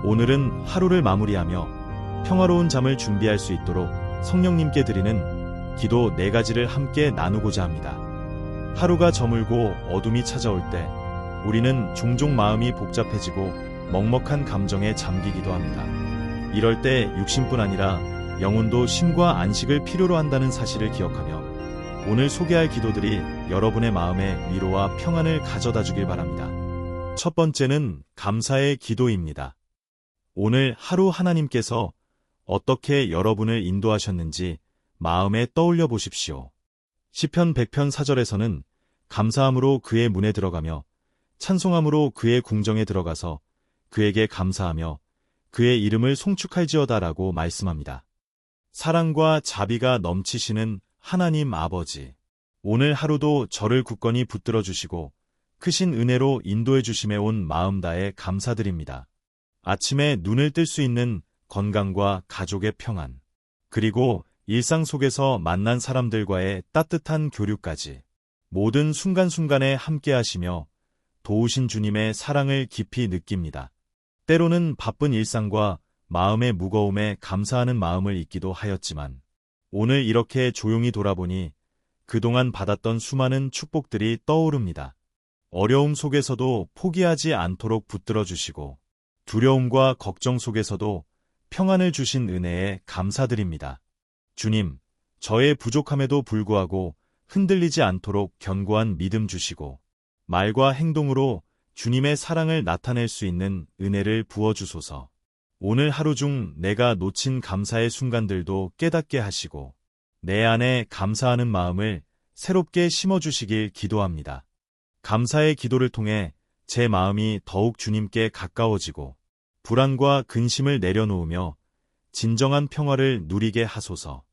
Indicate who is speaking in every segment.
Speaker 1: 오늘은 하루를 마무리하며 평화로운 잠을 준비할 수 있도록 성령님께 드리는 기도 4가지를 함께 나누고자 합니다. 하루가 저물고 어둠이 찾아올 때 우리는 종종 마음이 복잡해지고 먹먹한 감정에 잠기기도 합니다. 이럴 때 육신뿐 아니라 영혼도 쉼과 안식을 필요로 한다는 사실을 기억하며 오늘 소개할 기도들이 여러분의 마음에 위로와 평안을 가져다 주길 바랍니다. 첫 번째는 감사의 기도입니다. 오늘 하루 하나님께서 어떻게 여러분을 인도하셨는지 마음에 떠올려 보십시오. 시편 100편 4절에서는 감사함으로 그의 문에 들어가며 찬송함으로 그의 궁정에 들어가서 그에게 감사하며 그의 이름을 송축할지어다라고 말씀합니다. 사랑과 자비가 넘치시는 하나님 아버지, 오늘 하루도 저를 굳건히 붙들어 주시고 크신 은혜로 인도해 주심에 온 마음 다해 감사드립니다. 아침에 눈을 뜰 수 있는 건강과 가족의 평안, 그리고 일상 속에서 만난 사람들과의 따뜻한 교류까지 모든 순간순간에 함께 하시며 도우신 주님의 사랑을 깊이 느낍니다. 때로는 바쁜 일상과 마음의 무거움에 감사하는 마음을 잊기도 하였지만 오늘 이렇게 조용히 돌아보니 그동안 받았던 수많은 축복들이 떠오릅니다. 어려움 속에서도 포기하지 않도록 붙들어 주시고 두려움과 걱정 속에서도 평안을 주신 은혜에 감사드립니다. 주님, 저의 부족함에도 불구하고 흔들리지 않도록 견고한 믿음 주시고 말과 행동으로 주님의 사랑을 나타낼 수 있는 은혜를 부어주소서. 오늘 하루 중 내가 놓친 감사의 순간들도 깨닫게 하시고 내 안에 감사하는 마음을 새롭게 심어주시길 기도합니다. 감사의 기도를 통해 제 마음이 더욱 주님께 가까워지고 불안과 근심을 내려놓으며 진정한 평화를 누리게 하소서.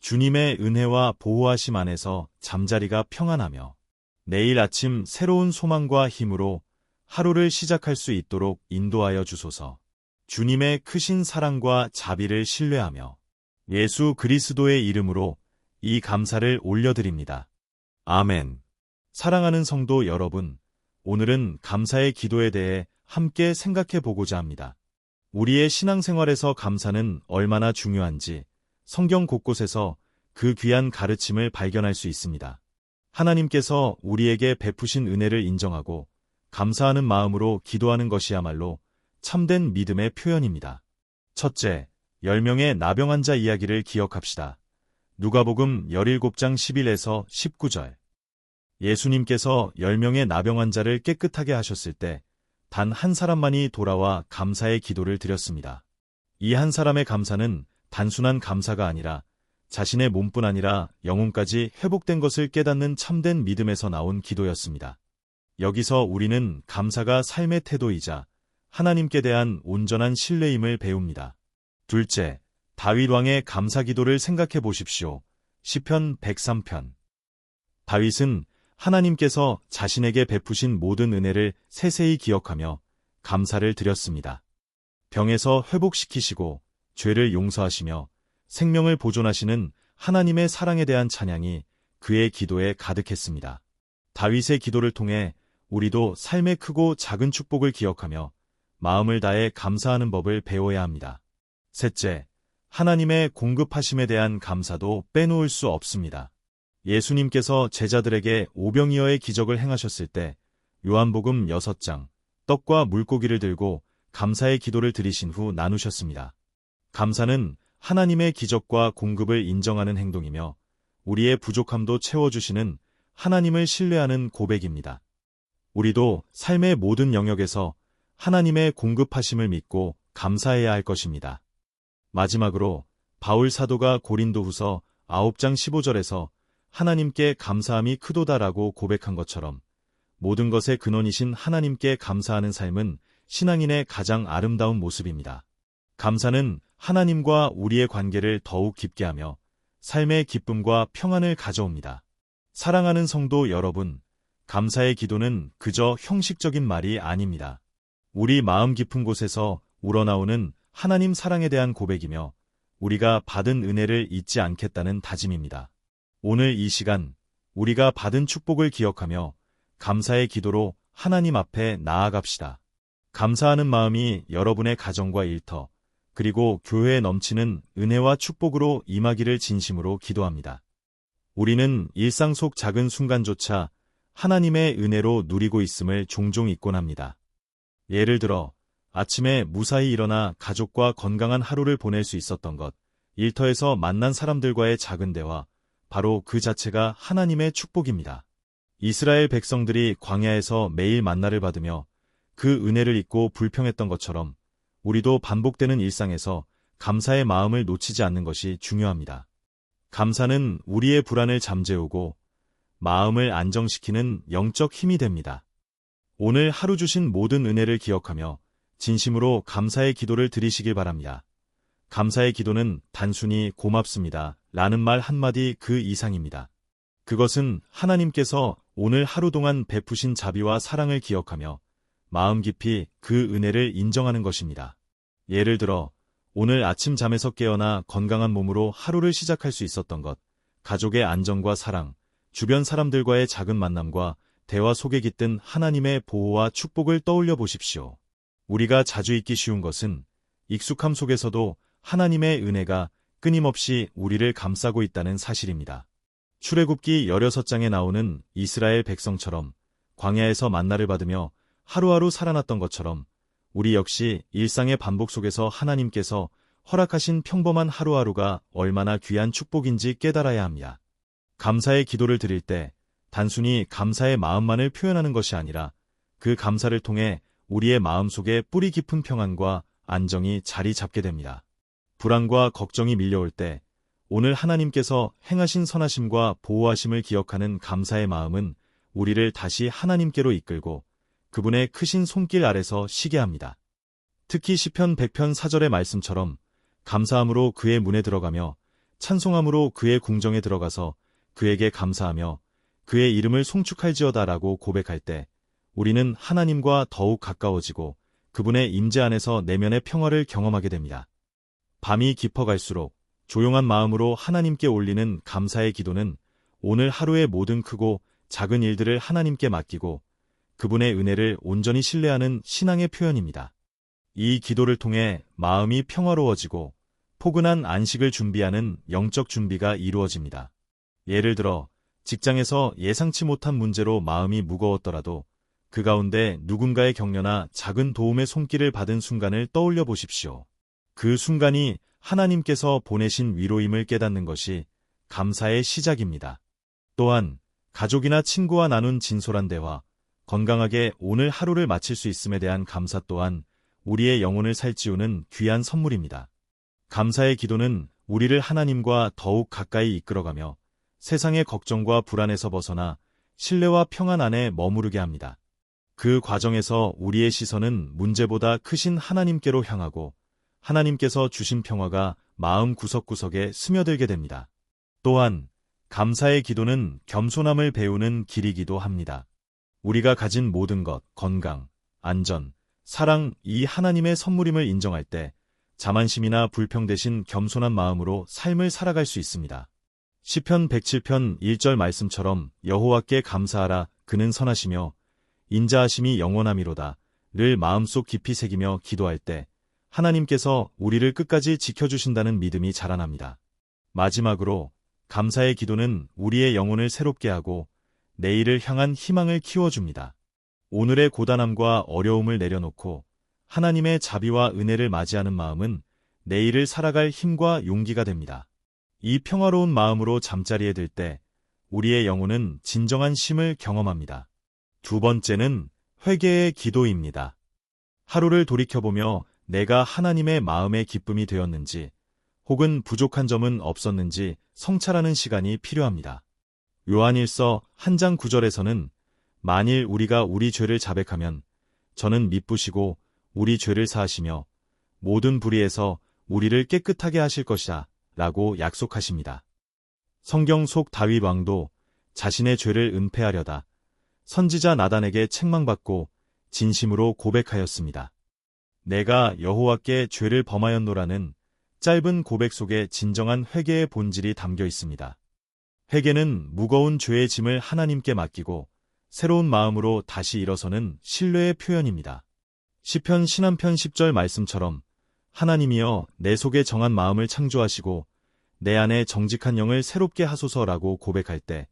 Speaker 1: 주님의 은혜와 보호하심 안에서 잠자리가 평안하며 내일 아침 새로운 소망과 힘으로 하루를 시작할 수 있도록 인도하여 주소서. 주님의 크신 사랑과 자비를 신뢰하며 예수 그리스도의 이름으로 이 감사를 올려드립니다. 아멘. 사랑하는 성도 여러분, 오늘은 감사의 기도에 대해 함께 생각해 보고자 합니다. 우리의 신앙생활에서 감사는 얼마나 중요한지 성경 곳곳에서 그 귀한 가르침을 발견할 수 있습니다. 하나님께서 우리에게 베푸신 은혜를 인정하고 감사하는 마음으로 기도하는 것이야말로 참된 믿음의 표현입니다. 첫째, 10명의 나병 환자 이야기를 기억합시다. 누가복음 17장 11에서 19절. 예수님께서 10명의 나병 환자를 깨끗하게 하셨을 때 단 한 사람만이 돌아와 감사의 기도를 드렸습니다. 이 한 사람의 감사는 단순한 감사가 아니라 자신의 몸뿐 아니라 영혼까지 회복된 것을 깨닫는 참된 믿음에서 나온 기도였습니다. 여기서 우리는 감사가 삶의 태도이자 하나님께 대한 온전한 신뢰임을 배웁니다. 둘째, 다윗 왕의 감사 기도를 생각해 보십시오. 시편 103편. 다윗은 하나님께서 자신에게 베푸신 모든 은혜를 세세히 기억하며 감사를 드렸습니다. 병에서 회복시키시고 죄를 용서하시며 생명을 보존하시는 하나님의 사랑에 대한 찬양이 그의 기도에 가득했습니다. 다윗의 기도를 통해 우리도 삶의 크고 작은 축복을 기억하며 마음을 다해 감사하는 법을 배워야 합니다. 셋째, 하나님의 공급하심에 대한 감사도 빼놓을 수 없습니다. 예수님께서 제자들에게 오병이어의 기적을 행하셨을 때 요한복음 6장 떡과 물고기를 들고 감사의 기도를 드리신 후 나누셨습니다. 감사는 하나님의 기적과 공급을 인정하는 행동이며 우리의 부족함도 채워주시는 하나님을 신뢰하는 고백입니다. 우리도 삶의 모든 영역에서 하나님의 공급하심을 믿고 감사해야 할 것입니다. 마지막으로 바울 사도가 고린도후서 9장 15절에서 하나님께 감사함이 크도다라고 고백한 것처럼 모든 것의 근원이신 하나님께 감사하는 삶은 신앙인의 가장 아름다운 모습입니다. 감사는 하나님과 우리의 관계를 더욱 깊게 하며 삶의 기쁨과 평안을 가져옵니다. 사랑하는 성도 여러분, 감사의 기도는 그저 형식적인 말이 아닙니다. 우리 마음 깊은 곳에서 우러나오는 하나님 사랑에 대한 고백이며 우리가 받은 은혜를 잊지 않겠다는 다짐입니다. 오늘 이 시간 우리가 받은 축복을 기억하며 감사의 기도로 하나님 앞에 나아갑시다. 감사하는 마음이 여러분의 가정과 일터, 그리고 교회에 넘치는 은혜와 축복으로 임하기를 진심으로 기도합니다. 우리는 일상 속 작은 순간조차 하나님의 은혜로 누리고 있음을 종종 잊곤 합니다. 예를 들어 아침에 무사히 일어나 가족과 건강한 하루를 보낼 수 있었던 것, 일터에서 만난 사람들과의 작은 대화, 바로 그 자체가 하나님의 축복입니다. 이스라엘 백성들이 광야에서 매일 만나를 받으며 그 은혜를 잊고 불평했던 것처럼 우리도 반복되는 일상에서 감사의 마음을 놓치지 않는 것이 중요합니다. 감사는 우리의 불안을 잠재우고 마음을 안정시키는 영적 힘이 됩니다. 오늘 하루 주신 모든 은혜를 기억하며 진심으로 감사의 기도를 드리시길 바랍니다. 감사의 기도는 단순히 고맙습니다 라는 말 한마디 그 이상입니다. 그것은 하나님께서 오늘 하루 동안 베푸신 자비와 사랑을 기억하며 마음 깊이 그 은혜를 인정하는 것입니다. 예를 들어 오늘 아침 잠에서 깨어나 건강한 몸으로 하루를 시작할 수 있었던 것, 가족의 안정과 사랑, 주변 사람들과의 작은 만남과 대화 속에 깃든 하나님의 보호와 축복을 떠올려 보십시오. 우리가 자주 잊기 쉬운 것은 익숙함 속에서도 하나님의 은혜가 끊임없이 우리를 감싸고 있다는 사실입니다. 출애굽기 16장에 나오는 이스라엘 백성처럼 광야에서 만나를 받으며 하루하루 살아났던 것처럼 우리 역시 일상의 반복 속에서 하나님께서 허락하신 평범한 하루하루가 얼마나 귀한 축복인지 깨달아야 합니다. 감사의 기도를 드릴 때 단순히 감사의 마음만을 표현하는 것이 아니라 그 감사를 통해 우리의 마음속에 뿌리 깊은 평안과 안정이 자리 잡게 됩니다. 불안과 걱정이 밀려올 때 오늘 하나님께서 행하신 선하심과 보호하심을 기억하는 감사의 마음은 우리를 다시 하나님께로 이끌고 그분의 크신 손길 아래서 쉬게 합니다. 특히 시편 100편 4절의 말씀처럼 감사함으로 그의 문에 들어가며 찬송함으로 그의 궁정에 들어가서 그에게 감사하며 그의 이름을 송축할지어다라고 고백할 때 우리는 하나님과 더욱 가까워지고 그분의 임재 안에서 내면의 평화를 경험하게 됩니다. 밤이 깊어갈수록 조용한 마음으로 하나님께 올리는 감사의 기도는 오늘 하루의 모든 크고 작은 일들을 하나님께 맡기고 그분의 은혜를 온전히 신뢰하는 신앙의 표현입니다. 이 기도를 통해 마음이 평화로워지고 포근한 안식을 준비하는 영적 준비가 이루어집니다. 예를 들어 직장에서 예상치 못한 문제로 마음이 무거웠더라도 그 가운데 누군가의 격려나 작은 도움의 손길을 받은 순간을 떠올려 보십시오. 그 순간이 하나님께서 보내신 위로임을 깨닫는 것이 감사의 시작입니다. 또한 가족이나 친구와 나눈 진솔한 대화, 건강하게 오늘 하루를 마칠 수 있음에 대한 감사 또한 우리의 영혼을 살찌우는 귀한 선물입니다. 감사의 기도는 우리를 하나님과 더욱 가까이 이끌어가며 세상의 걱정과 불안에서 벗어나 신뢰와 평안 안에 머무르게 합니다. 그 과정에서 우리의 시선은 문제보다 크신 하나님께로 향하고 하나님께서 주신 평화가 마음 구석구석에 스며들게 됩니다. 또한 감사의 기도는 겸손함을 배우는 길이기도 합니다. 우리가 가진 모든 것, 건강, 안전, 사랑, 이 하나님의 선물임을 인정할 때 자만심이나 불평 대신 겸손한 마음으로 삶을 살아갈 수 있습니다. 시편 107편 1절 말씀처럼 여호와께 감사하라 그는 선하시며 인자하심이 영원함이로다를 마음속 깊이 새기며 기도할 때 하나님께서 우리를 끝까지 지켜주신다는 믿음이 자라납니다. 마지막으로 감사의 기도는 우리의 영혼을 새롭게 하고 내일을 향한 희망을 키워줍니다. 오늘의 고단함과 어려움을 내려놓고 하나님의 자비와 은혜를 맞이하는 마음은 내일을 살아갈 힘과 용기가 됩니다. 이 평화로운 마음으로 잠자리에 들 때 우리의 영혼은 진정한 쉼을 경험합니다. 두 번째는 회개의 기도입니다. 하루를 돌이켜보며 내가 하나님의 마음의 기쁨이 되었는지 혹은 부족한 점은 없었는지 성찰하는 시간이 필요합니다. 요한일서 1장 9절에서는 만일 우리가 우리 죄를 자백하면 저는 미쁘시고 우리 죄를 사하시며 모든 불의에서 우리를 깨끗하게 하실 것이다 라고 약속하십니다. 성경 속 다윗 왕도 자신의 죄를 은폐하려다 선지자 나단에게 책망받고 진심으로 고백하였습니다. 내가 여호와께 죄를 범하였노라는 짧은 고백 속에 진정한 회개의 본질이 담겨 있습니다. 회개는 무거운 죄의 짐을 하나님께 맡기고 새로운 마음으로 다시 일어서는 신뢰의 표현입니다. 시편 신한편 10절 말씀처럼 하나님이여 내 속에 정한 마음을 창조하시고 내 안에 정직한 영을 새롭게 하소서라고 고백할 때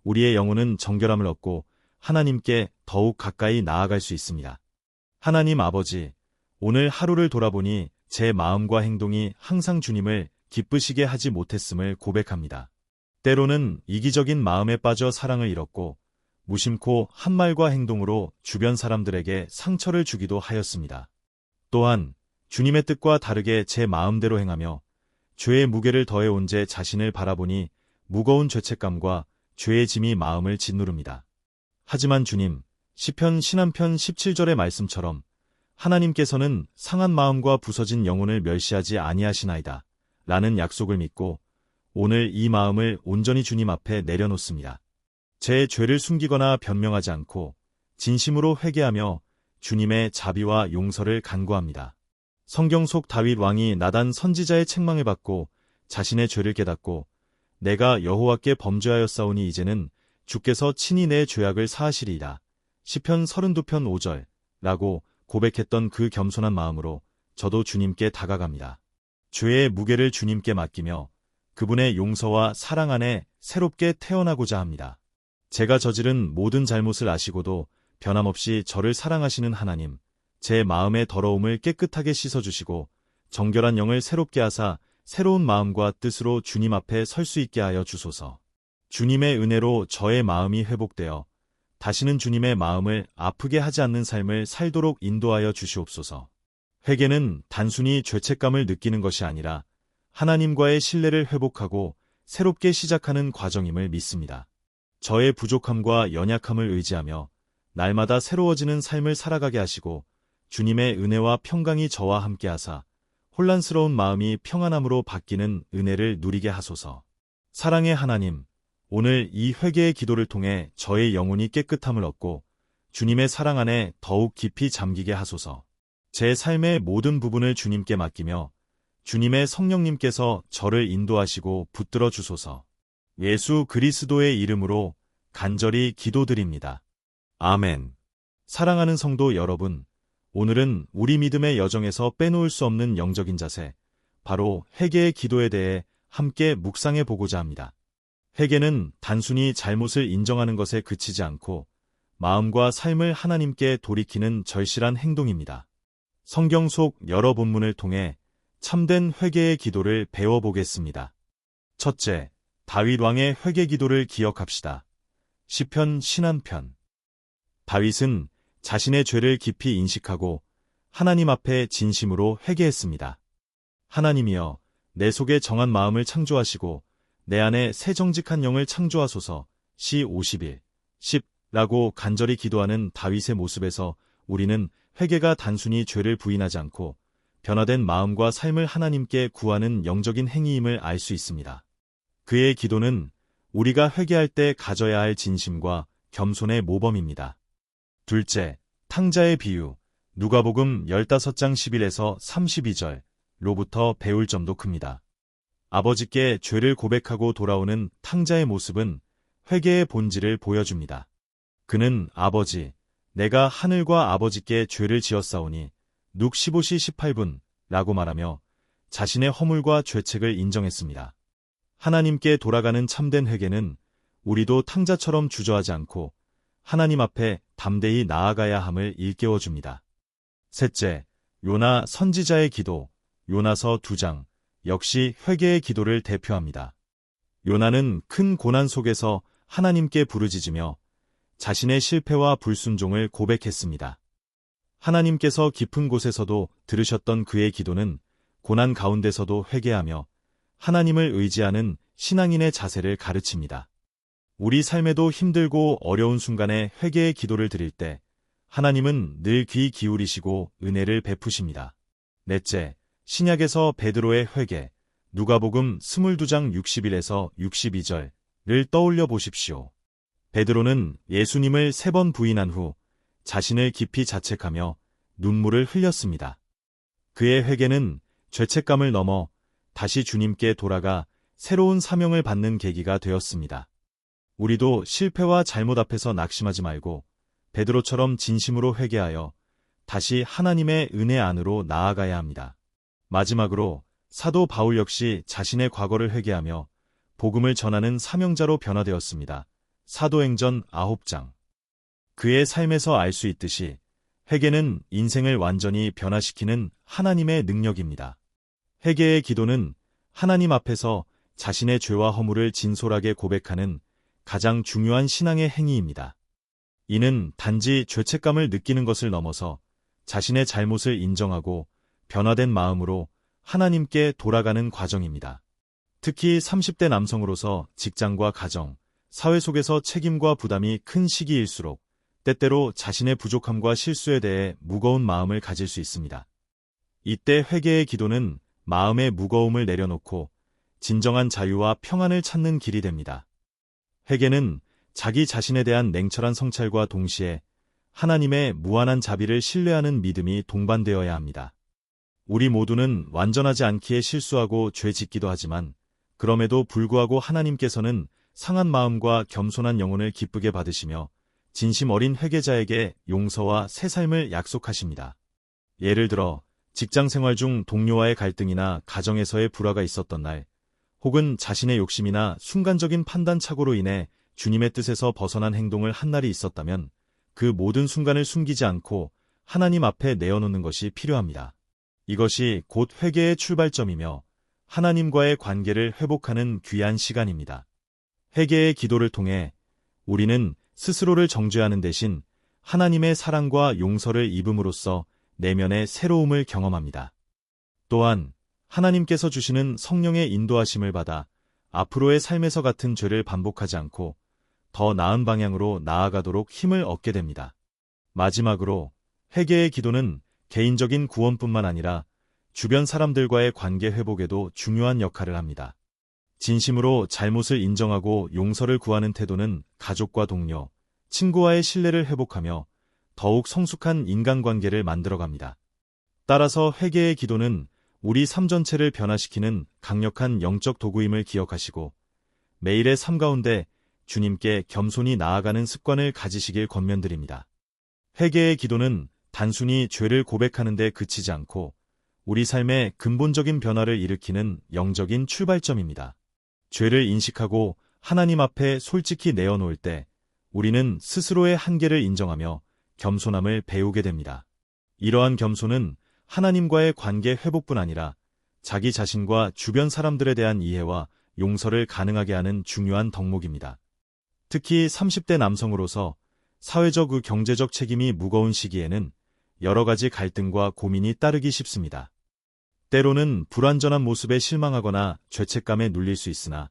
Speaker 1: 우리의 영혼은 정결함을 얻고 하나님께 더욱 가까이 나아갈 수 있습니다. 하나님 아버지, 오늘 하루를 돌아보니 제 마음과 행동이 항상 주님을 기쁘시게 하지 못했음을 고백합니다. 때로는 이기적인 마음에 빠져 사랑을 잃었고 무심코 한 말과 행동으로 주변 사람들에게 상처를 주기도 하였습니다. 또한 주님의 뜻과 다르게 제 마음대로 행하며 죄의 무게를 더해온 제 자신을 바라보니 무거운 죄책감과 죄의 짐이 마음을 짓누릅니다. 하지만 주님, 시편 신한편 17절의 말씀처럼 하나님께서는 상한 마음과 부서진 영혼을 멸시하지 아니하시나이다 라는 약속을 믿고 오늘 이 마음을 온전히 주님 앞에 내려놓습니다. 제 죄를 숨기거나 변명하지 않고 진심으로 회개하며 주님의 자비와 용서를 간구합니다. 성경 속 다윗 왕이 나단 선지자의 책망을 받고 자신의 죄를 깨닫고 내가 여호와께 범죄하였사오니 이제는 주께서 친히 내 죄악을 사하시리이다. 시편 32편 5절 라고 고백했던 그 겸손한 마음으로 저도 주님께 다가갑니다. 죄의 무게를 주님께 맡기며 그분의 용서와 사랑 안에 새롭게 태어나고자 합니다. 제가 저지른 모든 잘못을 아시고도 변함없이 저를 사랑하시는 하나님, 제 마음의 더러움을 깨끗하게 씻어주시고 정결한 영을 새롭게 하사 새로운 마음과 뜻으로 주님 앞에 설 수 있게 하여 주소서. 주님의 은혜로 저의 마음이 회복되어 다시는 주님의 마음을 아프게 하지 않는 삶을 살도록 인도하여 주시옵소서. 회개는 단순히 죄책감을 느끼는 것이 아니라 하나님과의 신뢰를 회복하고 새롭게 시작하는 과정임을 믿습니다. 저의 부족함과 연약함을 의지하며 날마다 새로워지는 삶을 살아가게 하시고 주님의 은혜와 평강이 저와 함께 하사 혼란스러운 마음이 평안함으로 바뀌는 은혜를 누리게 하소서. 사랑의 하나님, 오늘 이 회개의 기도를 통해 저의 영혼이 깨끗함을 얻고 주님의 사랑 안에 더욱 깊이 잠기게 하소서. 제 삶의 모든 부분을 주님께 맡기며 주님의 성령님께서 저를 인도하시고 붙들어 주소서. 예수 그리스도의 이름으로 간절히 기도드립니다. 아멘. 사랑하는 성도 여러분, 오늘은 우리 믿음의 여정에서 빼놓을 수 없는 영적인 자세, 바로 회개의 기도에 대해 함께 묵상해 보고자 합니다. 회개는 단순히 잘못을 인정하는 것에 그치지 않고 마음과 삶을 하나님께 돌이키는 절실한 행동입니다. 성경 속 여러 본문을 통해 참된 회개의 기도를 배워보겠습니다. 첫째, 다윗 왕의 회개 기도를 기억합시다. 시편 신한편. 다윗은 자신의 죄를 깊이 인식하고 하나님 앞에 진심으로 회개했습니다. 하나님이여, 내 속에 정한 마음을 창조하시고 내 안에 새 정직한 영을 창조하소서. 시 51, 10라고 간절히 기도하는 다윗의 모습에서 우리는 회개가 단순히 죄를 부인하지 않고 변화된 마음과 삶을 하나님께 구하는 영적인 행위임을 알 수 있습니다. 그의 기도는 우리가 회개할 때 가져야 할 진심과 겸손의 모범입니다. 둘째, 탕자의 비유. 누가복음 15장 11에서 32절로부터 배울 점도 큽니다. 아버지께 죄를 고백하고 돌아오는 탕자의 모습은 회개의 본질을 보여줍니다. 그는 아버지, 내가 하늘과 아버지께 죄를 지었사오니 룩 15시 18분 라고 말하며 자신의 허물과 죄책을 인정했습니다. 하나님께 돌아가는 참된 회개는 우리도 탕자처럼 주저하지 않고 하나님 앞에 담대히 나아가야 함을 일깨워줍니다. 셋째, 요나 선지자의 기도. 요나서 2장, 역시 회개의 기도를 대표합니다. 요나는 큰 고난 속에서 하나님께 부르짖으며 자신의 실패와 불순종을 고백했습니다. 하나님께서 깊은 곳에서도 들으셨던 그의 기도는 고난 가운데서도 회개하며 하나님을 의지하는 신앙인의 자세를 가르칩니다. 우리 삶에도 힘들고 어려운 순간에 회개의 기도를 드릴 때 하나님은 늘 귀 기울이시고 은혜를 베푸십니다. 넷째, 신약에서 베드로의 회개. 누가복음 22장 61에서 62절을 떠올려 보십시오. 베드로는 예수님을 3번 부인한 후 자신을 깊이 자책하며 눈물을 흘렸습니다. 그의 회개는 죄책감을 넘어 다시 주님께 돌아가 새로운 사명을 받는 계기가 되었습니다. 우리도 실패와 잘못 앞에서 낙심하지 말고 베드로처럼 진심으로 회개하여 다시 하나님의 은혜 안으로 나아가야 합니다. 마지막으로 사도 바울 역시 자신의 과거를 회개하며 복음을 전하는 사명자로 변화되었습니다. 사도행전 9장. 그의 삶에서 알 수 있듯이 회개는 인생을 완전히 변화시키는 하나님의 능력입니다. 회개의 기도는 하나님 앞에서 자신의 죄와 허물을 진솔하게 고백하는 가장 중요한 신앙의 행위입니다. 이는 단지 죄책감을 느끼는 것을 넘어서 자신의 잘못을 인정하고 변화된 마음으로 하나님께 돌아가는 과정입니다. 특히 30대 남성으로서 직장과 가정, 사회 속에서 책임과 부담이 큰 시기일수록 때때로 자신의 부족함과 실수에 대해 무거운 마음을 가질 수 있습니다. 이때 회개의 기도는 마음의 무거움을 내려놓고 진정한 자유와 평안을 찾는 길이 됩니다. 회개는 자기 자신에 대한 냉철한 성찰과 동시에 하나님의 무한한 자비를 신뢰하는 믿음이 동반되어야 합니다. 우리 모두는 완전하지 않기에 실수하고 죄 짓기도 하지만 그럼에도 불구하고 하나님께서는 상한 마음과 겸손한 영혼을 기쁘게 받으시며 진심 어린 회개자에게 용서와 새 삶을 약속하십니다. 예를 들어 직장 생활 중 동료와의 갈등이나 가정에서의 불화가 있었던 날, 혹은 자신의 욕심이나 순간적인 판단착오로 인해 주님의 뜻에서 벗어난 행동을 한 날이 있었다면 그 모든 순간을 숨기지 않고 하나님 앞에 내어놓는 것이 필요합니다. 이것이 곧 회개의 출발점이며 하나님과의 관계를 회복하는 귀한 시간입니다. 회개의 기도를 통해 우리는 스스로를 정죄하는 대신 하나님의 사랑과 용서를 입음으로써 내면의 새로움을 경험합니다. 또한 하나님께서 주시는 성령의 인도하심을 받아 앞으로의 삶에서 같은 죄를 반복하지 않고 더 나은 방향으로 나아가도록 힘을 얻게 됩니다. 마지막으로 회개의 기도는 개인적인 구원뿐만 아니라 주변 사람들과의 관계 회복에도 중요한 역할을 합니다. 진심으로 잘못을 인정하고 용서를 구하는 태도는 가족과 동료, 친구와의 신뢰를 회복하며 더욱 성숙한 인간관계를 만들어갑니다. 따라서 회개의 기도는 우리 삶 전체를 변화시키는 강력한 영적 도구임을 기억하시고 매일의 삶 가운데 주님께 겸손히 나아가는 습관을 가지시길 권면드립니다. 회개의 기도는 단순히 죄를 고백하는 데 그치지 않고 우리 삶의 근본적인 변화를 일으키는 영적인 출발점입니다. 죄를 인식하고 하나님 앞에 솔직히 내어놓을 때 우리는 스스로의 한계를 인정하며 겸손함을 배우게 됩니다. 이러한 겸손은 하나님과의 관계 회복뿐 아니라 자기 자신과 주변 사람들에 대한 이해와 용서를 가능하게 하는 중요한 덕목입니다. 특히 30대 남성으로서 사회적 경제적 책임이 무거운 시기에는 여러 가지 갈등과 고민이 따르기 쉽습니다. 때로는 불완전한 모습에 실망하거나 죄책감에 눌릴 수 있으나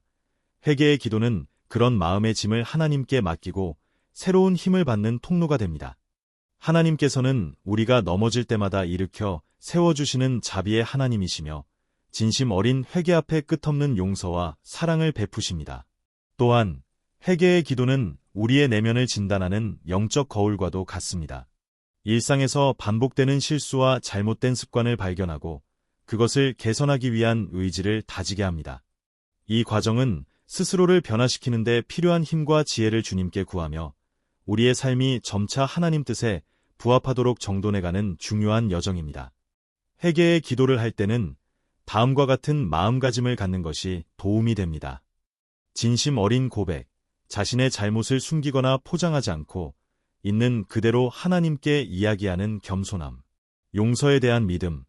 Speaker 1: 회개의 기도는 그런 마음의 짐을 하나님께 맡기고 새로운 힘을 받는 통로가 됩니다. 하나님께서는 우리가 넘어질 때마다 일으켜 세워주시는 자비의 하나님이시며 진심 어린 회개 앞에 끝없는 용서와 사랑을 베푸십니다. 또한 회개의 기도는 우리의 내면을 진단하는 영적 거울과도 같습니다. 일상에서 반복되는 실수와 잘못된 습관을 발견하고 그것을 개선하기 위한 의지를 다지게 합니다. 이 과정은 스스로를 변화시키는 데 필요한 힘과 지혜를 주님께 구하며 우리의 삶이 점차 하나님 뜻에 부합하도록 정돈해가는 중요한 여정입니다. 회개의 기도를 할 때는 다음과 같은 마음가짐을 갖는 것이 도움이 됩니다. 진심 어린 고백, 자신의 잘못을 숨기거나 포장하지 않고 있는 그대로 하나님께 이야기하는 겸손함, 용서에 대한 믿음,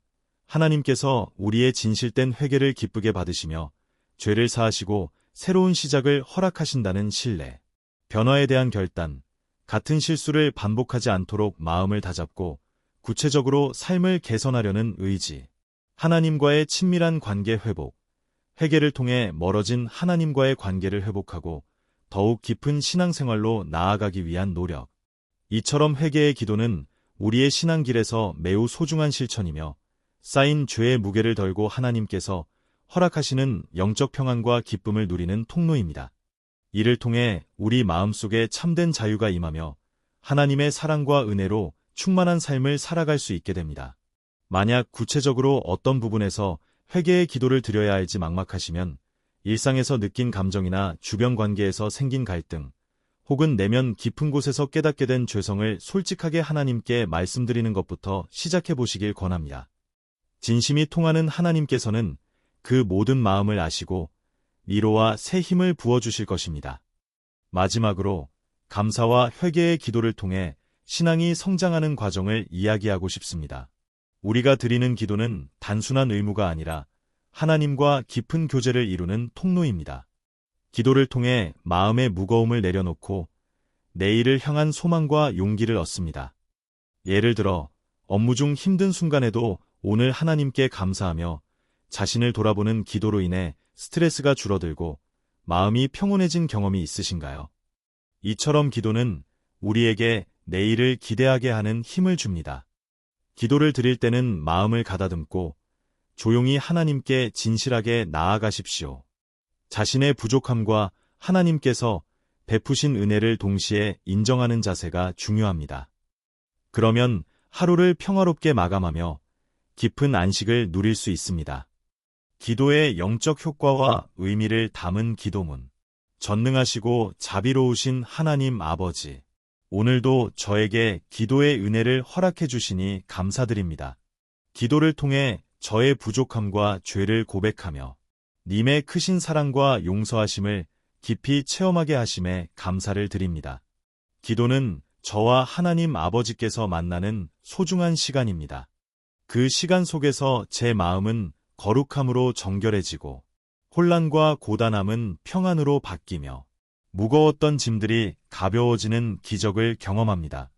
Speaker 1: 하나님께서 우리의 진실된 회개를 기쁘게 받으시며 죄를 사하시고 새로운 시작을 허락하신다는 신뢰, 변화에 대한 결단, 같은 실수를 반복하지 않도록 마음을 다잡고 구체적으로 삶을 개선하려는 의지, 하나님과의 친밀한 관계 회복, 회개를 통해 멀어진 하나님과의 관계를 회복하고 더욱 깊은 신앙생활로 나아가기 위한 노력. 이처럼 회개의 기도는 우리의 신앙길에서 매우 소중한 실천이며 쌓인 죄의 무게를 덜고 하나님께서 허락하시는 영적 평안과 기쁨을 누리는 통로입니다. 이를 통해 우리 마음속에 참된 자유가 임하며 하나님의 사랑과 은혜로 충만한 삶을 살아갈 수 있게 됩니다. 만약 구체적으로 어떤 부분에서 회개의 기도를 드려야 할지 막막하시면 일상에서 느낀 감정이나 주변 관계에서 생긴 갈등, 혹은 내면 깊은 곳에서 깨닫게 된 죄성을 솔직하게 하나님께 말씀드리는 것부터 시작해 보시길 권합니다. 진심이 통하는 하나님께서는 그 모든 마음을 아시고 위로와 새 힘을 부어주실 것입니다. 마지막으로 감사와 회개의 기도를 통해 신앙이 성장하는 과정을 이야기하고 싶습니다. 우리가 드리는 기도는 단순한 의무가 아니라 하나님과 깊은 교제를 이루는 통로입니다. 기도를 통해 마음의 무거움을 내려놓고 내일을 향한 소망과 용기를 얻습니다. 예를 들어 업무 중 힘든 순간에도 오늘 하나님께 감사하며 자신을 돌아보는 기도로 인해 스트레스가 줄어들고 마음이 평온해진 경험이 있으신가요? 이처럼 기도는 우리에게 내일을 기대하게 하는 힘을 줍니다. 기도를 드릴 때는 마음을 가다듬고 조용히 하나님께 진실하게 나아가십시오. 자신의 부족함과 하나님께서 베푸신 은혜를 동시에 인정하는 자세가 중요합니다. 그러면 하루를 평화롭게 마감하며 깊은 안식을 누릴 수 있습니다. 기도의 영적 효과와 의미를 담은 기도문. 전능하시고 자비로우신 하나님 아버지, 오늘도 저에게 기도의 은혜를 허락해 주시니 감사드립니다. 기도를 통해 저의 부족함과 죄를 고백하며 님의 크신 사랑과 용서하심을 깊이 체험하게 하심에 감사를 드립니다. 기도는 저와 하나님 아버지께서 만나는 소중한 시간입니다. 그 시간 속에서 제 마음은 거룩함으로 정결해지고 혼란과 고단함은 평안으로 바뀌며 무거웠던 짐들이 가벼워지는 기적을 경험합니다.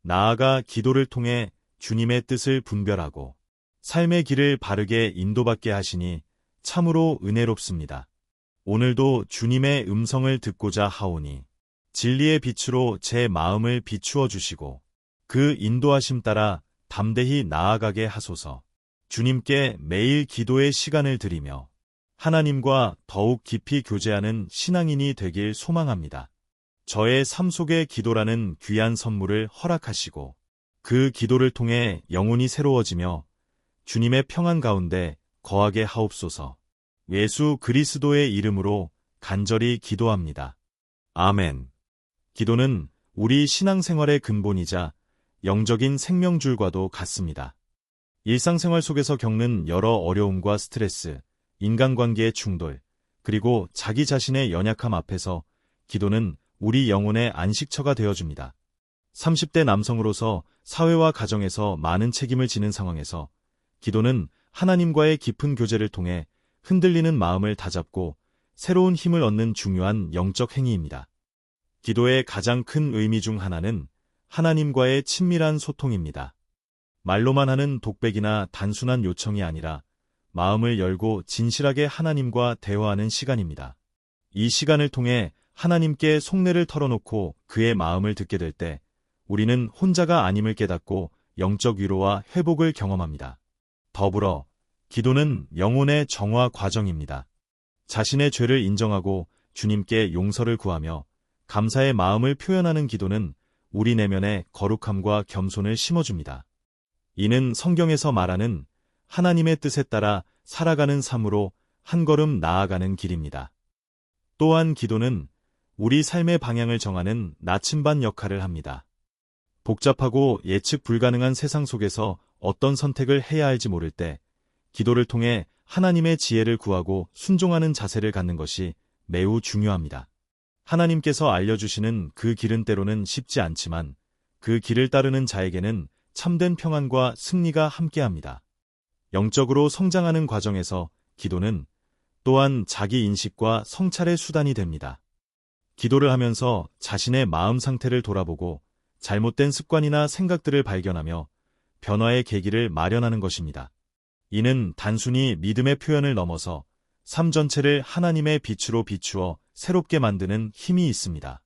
Speaker 1: 나아가 기도를 통해 주님의 뜻을 분별하고 삶의 길을 바르게 인도받게 하시니 참으로 은혜롭습니다. 오늘도 주님의 음성을 듣고자 하오니 진리의 빛으로 제 마음을 비추어 주시고 그 인도하심 따라 담대히 나아가게 하소서. 주님께 매일 기도의 시간을 드리며 하나님과 더욱 깊이 교제하는 신앙인이 되길 소망합니다. 저의 삶 속의 기도라는 귀한 선물을 허락하시고 그 기도를 통해 영혼이 새로워지며 주님의 평안 가운데 거하게 하옵소서. 예수 그리스도의 이름으로 간절히 기도합니다. 아멘. 기도는 우리 신앙생활의 근본이자 영적인 생명줄과도 같습니다. 일상생활 속에서 겪는 여러 어려움과 스트레스, 인간관계의 충돌, 그리고 자기 자신의 연약함 앞에서 기도는 우리 영혼의 안식처가 되어줍니다. 30대 남성으로서 사회와 가정에서 많은 책임을 지는 상황에서 기도는 하나님과의 깊은 교제를 통해 흔들리는 마음을 다잡고 새로운 힘을 얻는 중요한 영적 행위입니다. 기도의 가장 큰 의미 중 하나는 하나님과의 친밀한 소통입니다. 말로만 하는 독백이나 단순한 요청이 아니라 마음을 열고 진실하게 하나님과 대화하는 시간입니다. 이 시간을 통해 하나님께 속내를 털어놓고 그의 마음을 듣게 될 때 우리는 혼자가 아님을 깨닫고 영적 위로와 회복을 경험합니다. 더불어 기도는 영혼의 정화 과정입니다. 자신의 죄를 인정하고 주님께 용서를 구하며 감사의 마음을 표현하는 기도는 우리 내면에 거룩함과 겸손을 심어줍니다. 이는 성경에서 말하는 하나님의 뜻에 따라 살아가는 삶으로 한 걸음 나아가는 길입니다. 또한 기도는 우리 삶의 방향을 정하는 나침반 역할을 합니다. 복잡하고 예측 불가능한 세상 속에서 어떤 선택을 해야 할지 모를 때 기도를 통해 하나님의 지혜를 구하고 순종하는 자세를 갖는 것이 매우 중요합니다. 하나님께서 알려주시는 그 길은 때로는 쉽지 않지만 그 길을 따르는 자에게는 참된 평안과 승리가 함께합니다. 영적으로 성장하는 과정에서 기도는 또한 자기 인식과 성찰의 수단이 됩니다. 기도를 하면서 자신의 마음 상태를 돌아보고 잘못된 습관이나 생각들을 발견하며 변화의 계기를 마련하는 것입니다. 이는 단순히 믿음의 표현을 넘어서 삶 전체를 하나님의 빛으로 비추어 새롭게 만드는 힘이 있습니다.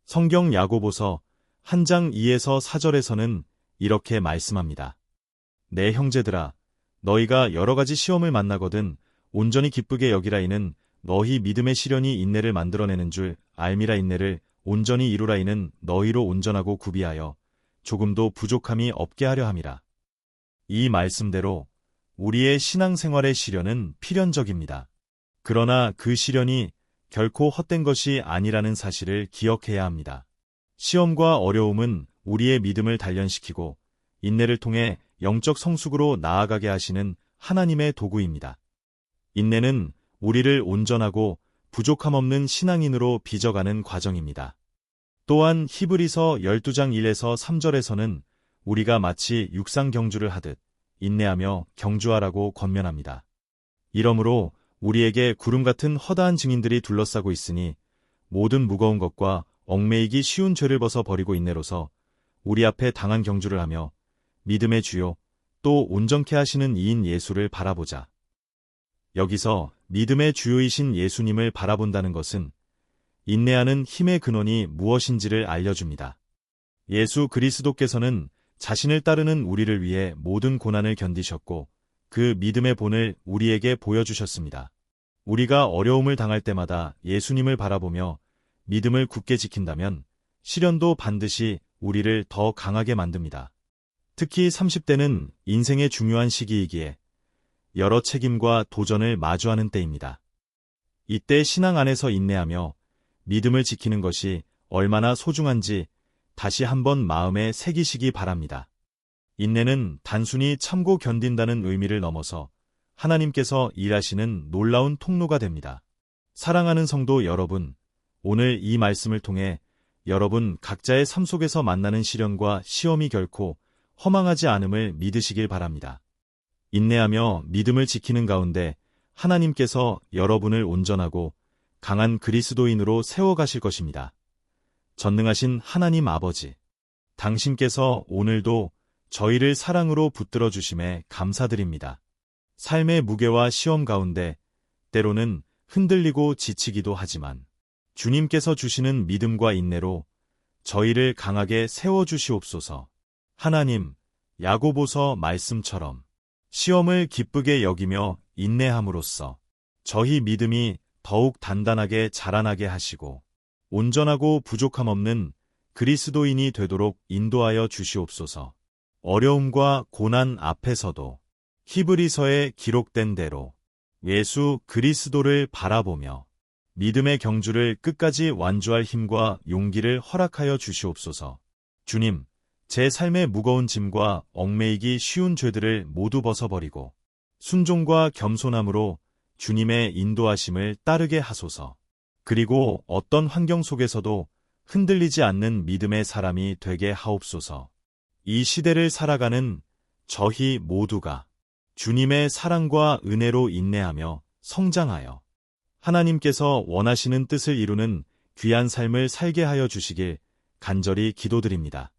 Speaker 1: 성경 야고보서 1장 2에서 4절에서는 이렇게 말씀합니다. 내 형제들아, 너희가 여러 가지 시험을 만나거든 온전히 기쁘게 여기라. 이는 너희 믿음의 시련이 인내를 만들어내는 줄 알미라. 인내를 온전히 이루라. 이는 너희로 온전하고 구비하여 조금도 부족함이 없게 하려 함이라. 이 말씀대로 우리의 신앙생활의 시련은 필연적입니다. 그러나 그 시련이 결코 헛된 것이 아니라는 사실을 기억해야 합니다. 시험과 어려움은 우리의 믿음을 단련시키고 인내를 통해 영적 성숙으로 나아가게 하시는 하나님의 도구입니다. 인내는 우리를 온전하고 부족함 없는 신앙인으로 빚어가는 과정입니다. 또한 히브리서 12장 1에서 3절에서는 우리가 마치 육상 경주를 하듯 인내하며 경주하라고 권면합니다. 이러므로 우리에게 구름 같은 허다한 증인들이 둘러싸고 있으니 모든 무거운 것과 얽매이기 쉬운 죄를 벗어 버리고 인내로서 우리 앞에 당한 경주를 하며 믿음의 주요 또 온전케 하시는 이인 예수를 바라보자. 여기서 믿음의 주요이신 예수님을 바라본다는 것은 인내하는 힘의 근원이 무엇인지를 알려줍니다. 예수 그리스도께서는 자신을 따르는 우리를 위해 모든 고난을 견디셨고 그 믿음의 본을 우리에게 보여주셨습니다. 우리가 어려움을 당할 때마다 예수님을 바라보며 믿음을 굳게 지킨다면 시련도 반드시 우리를 더 강하게 만듭니다. 특히 30대는 인생의 중요한 시기이기에 여러 책임과 도전을 마주하는 때입니다. 이때 신앙 안에서 인내하며 믿음을 지키는 것이 얼마나 소중한지 다시 한번 마음에 새기시기 바랍니다. 인내는 단순히 참고 견딘다는 의미를 넘어서 하나님께서 일하시는 놀라운 통로가 됩니다. 사랑하는 성도 여러분, 오늘 이 말씀을 통해 여러분 각자의 삶 속에서 만나는 시련과 시험이 결코 허망하지 않음을 믿으시길 바랍니다. 인내하며 믿음을 지키는 가운데 하나님께서 여러분을 온전하고 강한 그리스도인으로 세워가실 것입니다. 전능하신 하나님 아버지, 당신께서 오늘도 저희를 사랑으로 붙들어 주심에 감사드립니다. 삶의 무게와 시험 가운데 때로는 흔들리고 지치기도 하지만 주님께서 주시는 믿음과 인내로 저희를 강하게 세워주시옵소서. 하나님, 야고보서 말씀처럼 시험을 기쁘게 여기며 인내함으로써 저희 믿음이 더욱 단단하게 자라나게 하시고 온전하고 부족함 없는 그리스도인이 되도록 인도하여 주시옵소서. 어려움과 고난 앞에서도 히브리서에 기록된 대로 예수 그리스도를 바라보며 믿음의 경주를 끝까지 완주할 힘과 용기를 허락하여 주시옵소서. 주님, 제 삶의 무거운 짐과 얽매이기 쉬운 죄들을 모두 벗어버리고 순종과 겸손함으로 주님의 인도하심을 따르게 하소서. 그리고 어떤 환경 속에서도 흔들리지 않는 믿음의 사람이 되게 하옵소서. 이 시대를 살아가는 저희 모두가 주님의 사랑과 은혜로 인내하며 성장하여 하나님께서 원하시는 뜻을 이루는 귀한 삶을 살게 하여 주시길 간절히 기도드립니다.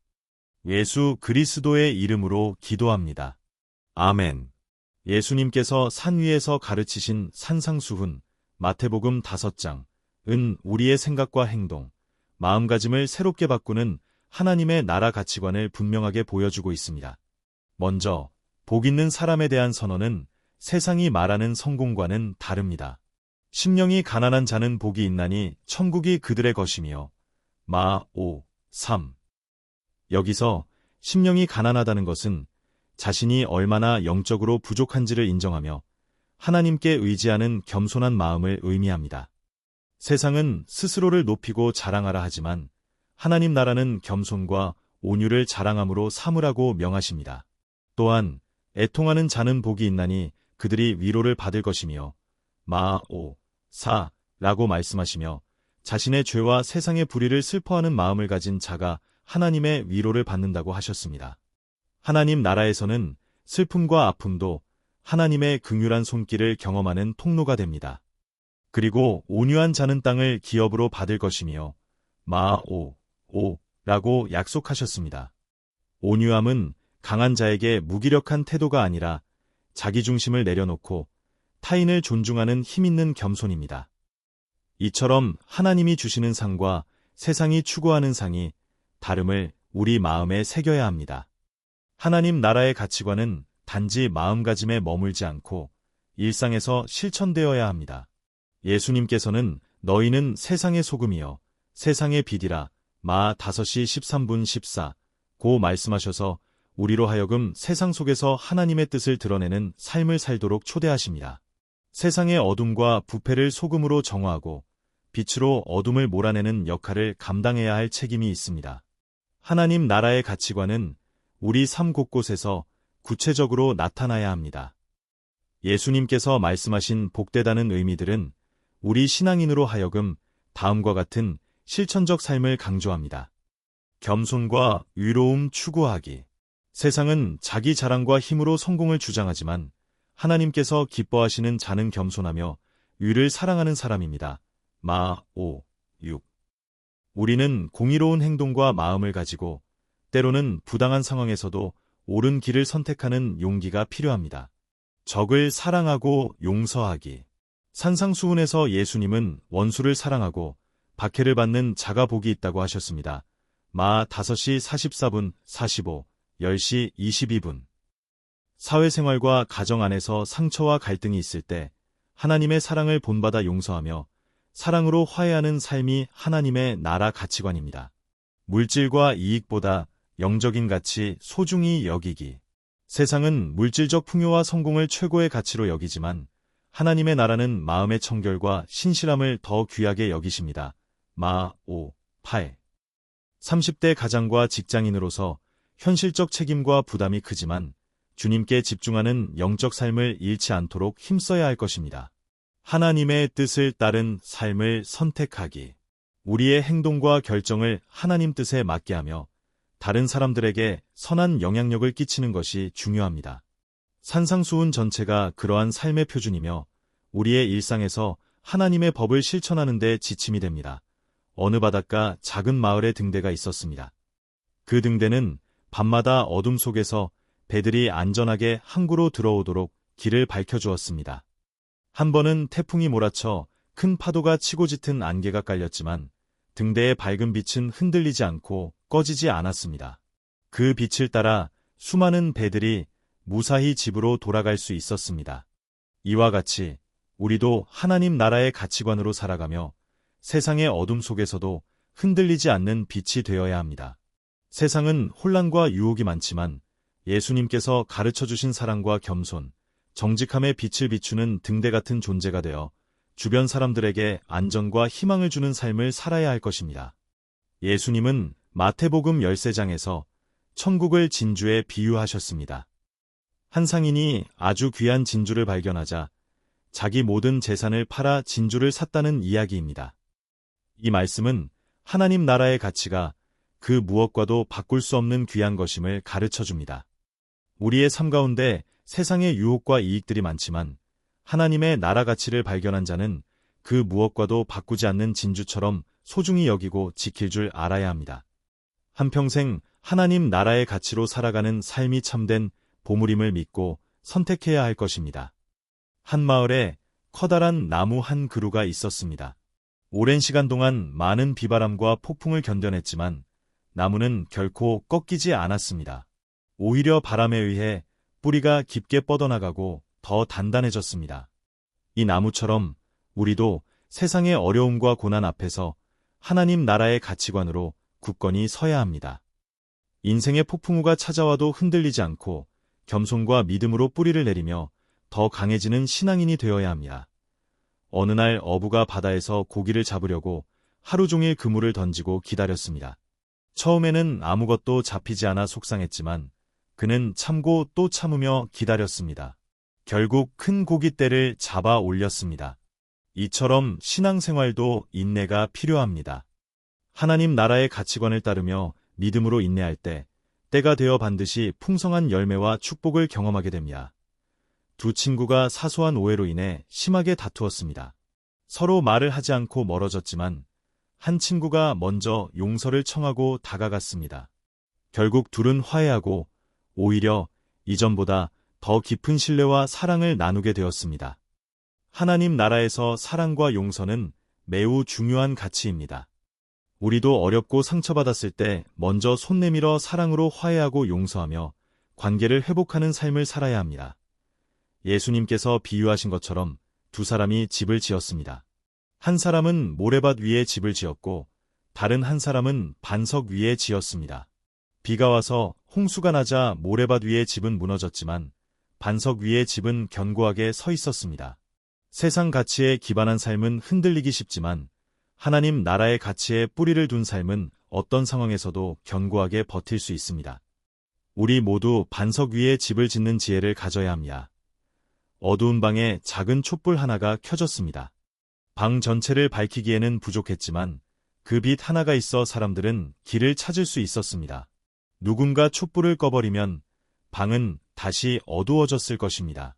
Speaker 1: 예수 그리스도의 이름으로 기도합니다. 아멘. 예수님께서 산 위에서 가르치신 산상수훈 마태복음 5장은 우리의 생각과 행동, 마음가짐을 새롭게 바꾸는 하나님의 나라 가치관을 분명하게 보여주고 있습니다. 먼저 복 있는 사람에 대한 선언은 세상이 말하는 성공과는 다릅니다. 심령이 가난한 자는 복이 있나니 천국이 그들의 것이며 마 5, 3. 여기서 심령이 가난하다는 것은 자신이 얼마나 영적으로 부족한지를 인정하며 하나님께 의지하는 겸손한 마음을 의미합니다. 세상은 스스로를 높이고 자랑하라 하지만 하나님 나라는 겸손과 온유를 자랑함으로 삼으라고 명하십니다. 또한 애통하는 자는 복이 있나니 그들이 위로를 받을 것이며 마 5, 4 라고 말씀하시며 자신의 죄와 세상의 불의를 슬퍼하는 마음을 가진 자가 하나님의 위로를 받는다고 하셨습니다. 하나님 나라에서는 슬픔과 아픔도 하나님의 긍휼한 손길을 경험하는 통로가 됩니다. 그리고 온유한 자는 땅을 기업으로 받을 것이며 마 5, 5 라고 약속하셨습니다. 온유함은 강한 자에게 무기력한 태도가 아니라 자기중심을 내려놓고 타인을 존중하는 힘있는 겸손입니다. 이처럼 하나님이 주시는 상과 세상이 추구하는 상이 다름을 우리 마음에 새겨야 합니다. 하나님 나라의 가치관은 단지 마음가짐에 머물지 않고 일상에서 실천되어야 합니다. 예수님께서는 너희는 세상의 소금이요 세상의 빛이라 마 5시 13분 14 고 말씀하셔서 우리로 하여금 세상 속에서 하나님의 뜻을 드러내는 삶을 살도록 초대하십니다. 세상의 어둠과 부패를 소금으로 정화하고 빛으로 어둠을 몰아내는 역할을 감당해야 할 책임이 있습니다. 하나님 나라의 가치관은 우리 삶 곳곳에서 구체적으로 나타나야 합니다. 예수님께서 말씀하신 복되다는 의미들은 우리 신앙인으로 하여금 다음과 같은 실천적 삶을 강조합니다. 겸손과 의로움 추구하기. 세상은 자기 자랑과 힘으로 성공을 주장하지만 하나님께서 기뻐하시는 자는 겸손하며 의를 사랑하는 사람입니다. 마 5, 6. 우리는 공의로운 행동과 마음을 가지고 때로는 부당한 상황에서도 옳은 길을 선택하는 용기가 필요합니다. 적을 사랑하고 용서하기. 산상수훈에서 예수님은 원수를 사랑하고 박해를 받는 자가 복이 있다고 하셨습니다. 마 5시 44분 45, 10시 22분. 사회생활과 가정 안에서 상처와 갈등이 있을 때 하나님의 사랑을 본받아 용서하며 사랑으로 화해하는 삶이 하나님의 나라 가치관입니다. 물질과 이익보다 영적인 가치 소중히 여기기. 세상은 물질적 풍요와 성공을 최고의 가치로 여기지만 하나님의 나라는 마음의 청결과 신실함을 더 귀하게 여기십니다. 마 5, 8. 30대 가장과 직장인으로서 현실적 책임과 부담이 크지만 주님께 집중하는 영적 삶을 잃지 않도록 힘써야 할 것입니다. 하나님의 뜻을 따른 삶을 선택하기. 우리의 행동과 결정을 하나님 뜻에 맞게 하며 다른 사람들에게 선한 영향력을 끼치는 것이 중요합니다. 산상수훈 전체가 그러한 삶의 표준이며 우리의 일상에서 하나님의 법을 실천하는 데 지침이 됩니다. 어느 바닷가 작은 마을에 등대가 있었습니다. 그 등대는 밤마다 어둠 속에서 배들이 안전하게 항구로 들어오도록 길을 밝혀주었습니다. 한 번은 태풍이 몰아쳐 큰 파도가 치고 짙은 안개가 깔렸지만 등대의 밝은 빛은 흔들리지 않고 꺼지지 않았습니다. 그 빛을 따라 수많은 배들이 무사히 집으로 돌아갈 수 있었습니다. 이와 같이 우리도 하나님 나라의 가치관으로 살아가며 세상의 어둠 속에서도 흔들리지 않는 빛이 되어야 합니다. 세상은 혼란과 유혹이 많지만 예수님께서 가르쳐주신 사랑과 겸손, 정직함의 빛을 비추는 등대 같은 존재가 되어 주변 사람들에게 안전과 희망을 주는 삶을 살아야 할 것입니다. 예수님은 마태복음 13장에서 천국을 진주에 비유하셨습니다. 한 상인이 아주 귀한 진주를 발견하자 자기 모든 재산을 팔아 진주를 샀다는 이야기입니다. 이 말씀은 하나님 나라의 가치가 그 무엇과도 바꿀 수 없는 귀한 것임을 가르쳐줍니다. 우리의 삶 가운데 세상의 유혹과 이익들이 많지만 하나님의 나라 가치를 발견한 자는 그 무엇과도 바꾸지 않는 진주처럼 소중히 여기고 지킬 줄 알아야 합니다. 한평생 하나님 나라의 가치로 살아가는 삶이 참된 보물임을 믿고 선택해야 할 것입니다. 한 마을에 커다란 나무 한 그루가 있었습니다. 오랜 시간 동안 많은 비바람과 폭풍을 견뎌냈지만 나무는 결코 꺾이지 않았습니다. 오히려 바람에 의해 뿌리가 깊게 뻗어나가고 더 단단해졌습니다. 이 나무처럼 우리도 세상의 어려움과 고난 앞에서 하나님 나라의 가치관으로 굳건히 서야 합니다. 인생의 폭풍우가 찾아와도 흔들리지 않고 겸손과 믿음으로 뿌리를 내리며 더 강해지는 신앙인이 되어야 합니다. 어느 날 어부가 바다에서 고기를 잡으려고 하루 종일 그물을 던지고 기다렸습니다. 처음에는 아무것도 잡히지 않아 속상했지만 그는 참고 또 참으며 기다렸습니다. 결국 큰 고깃대를 잡아 올렸습니다. 이처럼 신앙생활도 인내가 필요합니다. 하나님 나라의 가치관을 따르며 믿음으로 인내할 때 때가 되어 반드시 풍성한 열매와 축복을 경험하게 됩니다. 두 친구가 사소한 오해로 인해 심하게 다투었습니다. 서로 말을 하지 않고 멀어졌지만 한 친구가 먼저 용서를 청하고 다가갔습니다. 결국 둘은 화해하고 오히려 이전보다 더 깊은 신뢰와 사랑을 나누게 되었습니다. 하나님 나라에서 사랑과 용서는 매우 중요한 가치입니다. 우리도 어렵고 상처받았을 때 먼저 손 내밀어 사랑으로 화해하고 용서하며 관계를 회복하는 삶을 살아야 합니다. 예수님께서 비유하신 것처럼 두 사람이 집을 지었습니다. 한 사람은 모래밭 위에 집을 지었고 다른 한 사람은 반석 위에 지었습니다. 비가 와서 홍수가 나자 모래밭 위의 집은 무너졌지만 반석 위의 집은 견고하게 서 있었습니다. 세상 가치에 기반한 삶은 흔들리기 쉽지만 하나님 나라의 가치에 뿌리를 둔 삶은 어떤 상황에서도 견고하게 버틸 수 있습니다. 우리 모두 반석 위에 집을 짓는 지혜를 가져야 합니다. 어두운 방에 작은 촛불 하나가 켜졌습니다. 방 전체를 밝히기에는 부족했지만 그 빛 하나가 있어 사람들은 길을 찾을 수 있었습니다. 누군가 촛불을 꺼버리면 방은 다시 어두워졌을 것입니다.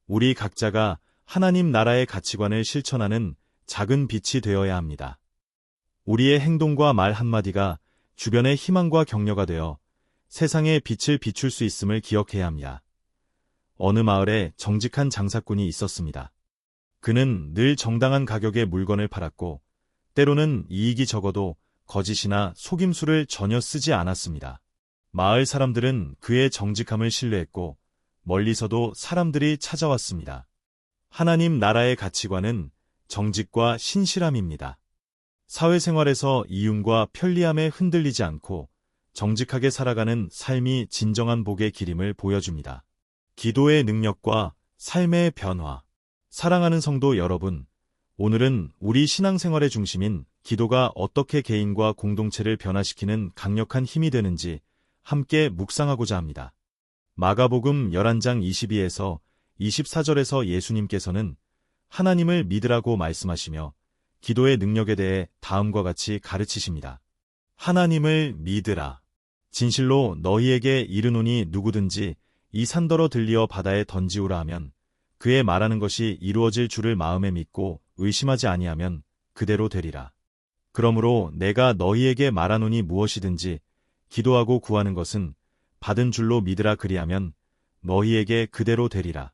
Speaker 1: 우리 각자가 하나님 나라의 가치관을 실천하는 작은 빛이 되어야 합니다. 우리의 행동과 말 한마디가 주변의 희망과 격려가 되어 세상에 빛을 비출 수 있음을 기억해야 합니다. 어느 마을에 정직한 장사꾼이 있었습니다. 그는 늘 정당한 가격에 물건을 팔았고 때로는 이익이 적어도 거짓이나 속임수를 전혀 쓰지 않았습니다. 마을 사람들은 그의 정직함을 신뢰했고 멀리서도 사람들이 찾아왔습니다. 하나님 나라의 가치관은 정직과 신실함입니다. 사회생활에서 이윤과 편리함에 흔들리지 않고 정직하게 살아가는 삶이 진정한 복의 길임을 보여줍니다. 기도의 능력과 삶의 변화. 사랑하는 성도 여러분, 오늘은 우리 신앙생활의 중심인 기도가 어떻게 개인과 공동체를 변화시키는 강력한 힘이 되는지 함께 묵상하고자 합니다. 마가복음 11장 22에서 24절에서 예수님께서는 하나님을 믿으라고 말씀하시며 기도의 능력에 대해 다음과 같이 가르치십니다. 하나님을 믿으라. 진실로 너희에게 이르노니 누구든지 이 산더러 들리어 바다에 던지우라 하면 그의 말하는 것이 이루어질 줄을 마음에 믿고 의심하지 아니하면 그대로 되리라. 그러므로 내가 너희에게 말하노니 무엇이든지 기도하고 구하는 것은 받은 줄로 믿으라 그리하면 너희에게 그대로 되리라.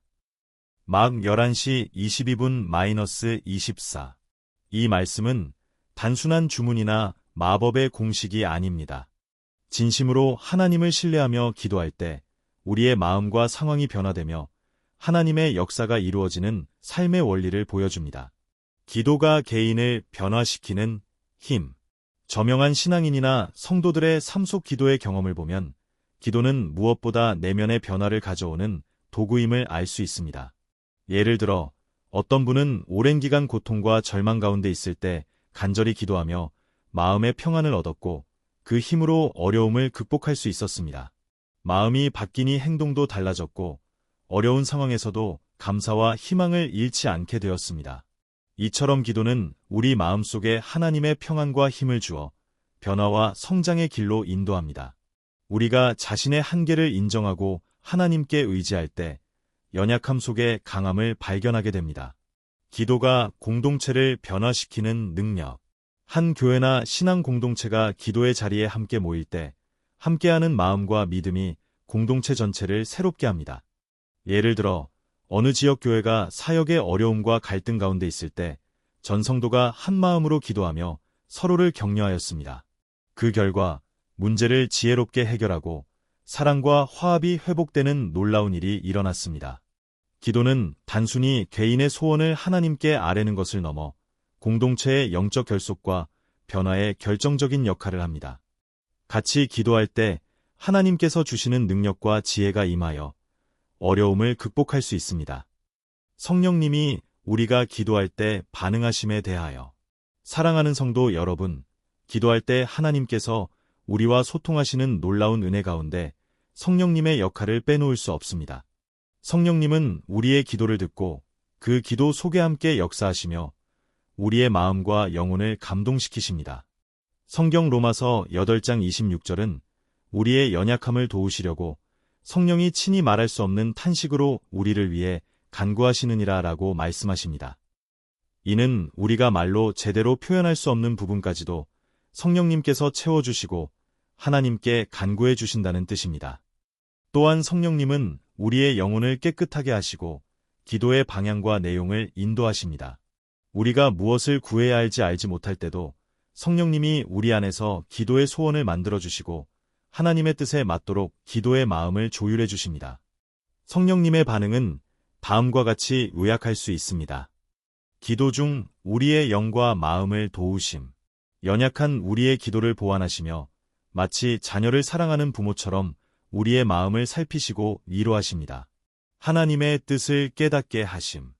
Speaker 1: 막 11시 22분-24. 이 말씀은 단순한 주문이나 마법의 공식이 아닙니다. 진심으로 하나님을 신뢰하며 기도할 때 우리의 마음과 상황이 변화되며 하나님의 역사가 이루어지는 삶의 원리를 보여줍니다. 기도가 개인을 변화시키는 힘. 저명한 신앙인이나 성도들의 삶 속 기도의 경험을 보면 기도는 무엇보다 내면의 변화를 가져오는 도구임을 알 수 있습니다. 예를 들어 어떤 분은 오랜 기간 고통과 절망 가운데 있을 때 간절히 기도하며 마음의 평안을 얻었고 그 힘으로 어려움을 극복할 수 있었습니다. 마음이 바뀌니 행동도 달라졌고 어려운 상황에서도 감사와 희망을 잃지 않게 되었습니다. 이처럼 기도는 우리 마음속에 하나님의 평안과 힘을 주어 변화와 성장의 길로 인도합니다. 우리가 자신의 한계를 인정하고 하나님께 의지할 때 연약함 속에 강함을 발견하게 됩니다. 기도가 공동체를 변화시키는 능력. 한 교회나 신앙 공동체가 기도의 자리에 함께 모일 때 함께하는 마음과 믿음이 공동체 전체를 새롭게 합니다. 예를 들어 어느 지역 교회가 사역의 어려움과 갈등 가운데 있을 때 전 성도가 한 마음으로 기도하며 서로를 격려하였습니다. 그 결과 문제를 지혜롭게 해결하고 사랑과 화합이 회복되는 놀라운 일이 일어났습니다. 기도는 단순히 개인의 소원을 하나님께 아뢰는 것을 넘어 공동체의 영적 결속과 변화에 결정적인 역할을 합니다. 같이 기도할 때 하나님께서 주시는 능력과 지혜가 임하여 어려움을 극복할 수 있습니다. 성령님이 우리가 기도할 때 반응하심에 대하여. 사랑하는 성도 여러분, 기도할 때 하나님께서 우리와 소통하시는 놀라운 은혜 가운데 성령님의 역할을 빼놓을 수 없습니다. 성령님은 우리의 기도를 듣고 그 기도 속에 함께 역사하시며 우리의 마음과 영혼을 감동시키십니다. 성경 로마서 8장 26절은 우리의 연약함을 도우시려고 성령이 친히 말할 수 없는 탄식으로 우리를 위해 간구하시느니라 라고 말씀하십니다. 이는 우리가 말로 제대로 표현할 수 없는 부분까지도 성령님께서 채워주시고 하나님께 간구해 주신다는 뜻입니다. 또한 성령님은 우리의 영혼을 깨끗하게 하시고 기도의 방향과 내용을 인도하십니다. 우리가 무엇을 구해야 할지 알지 못할 때도 성령님이 우리 안에서 기도의 소원을 만들어주시고 하나님의 뜻에 맞도록 기도의 마음을 조율해 주십니다. 성령님의 반응은 다음과 같이 요약할 수 있습니다. 기도 중 우리의 영과 마음을 도우심. 연약한 우리의 기도를 보완하시며 마치 자녀를 사랑하는 부모처럼 우리의 마음을 살피시고 위로하십니다. 하나님의 뜻을 깨닫게 하심.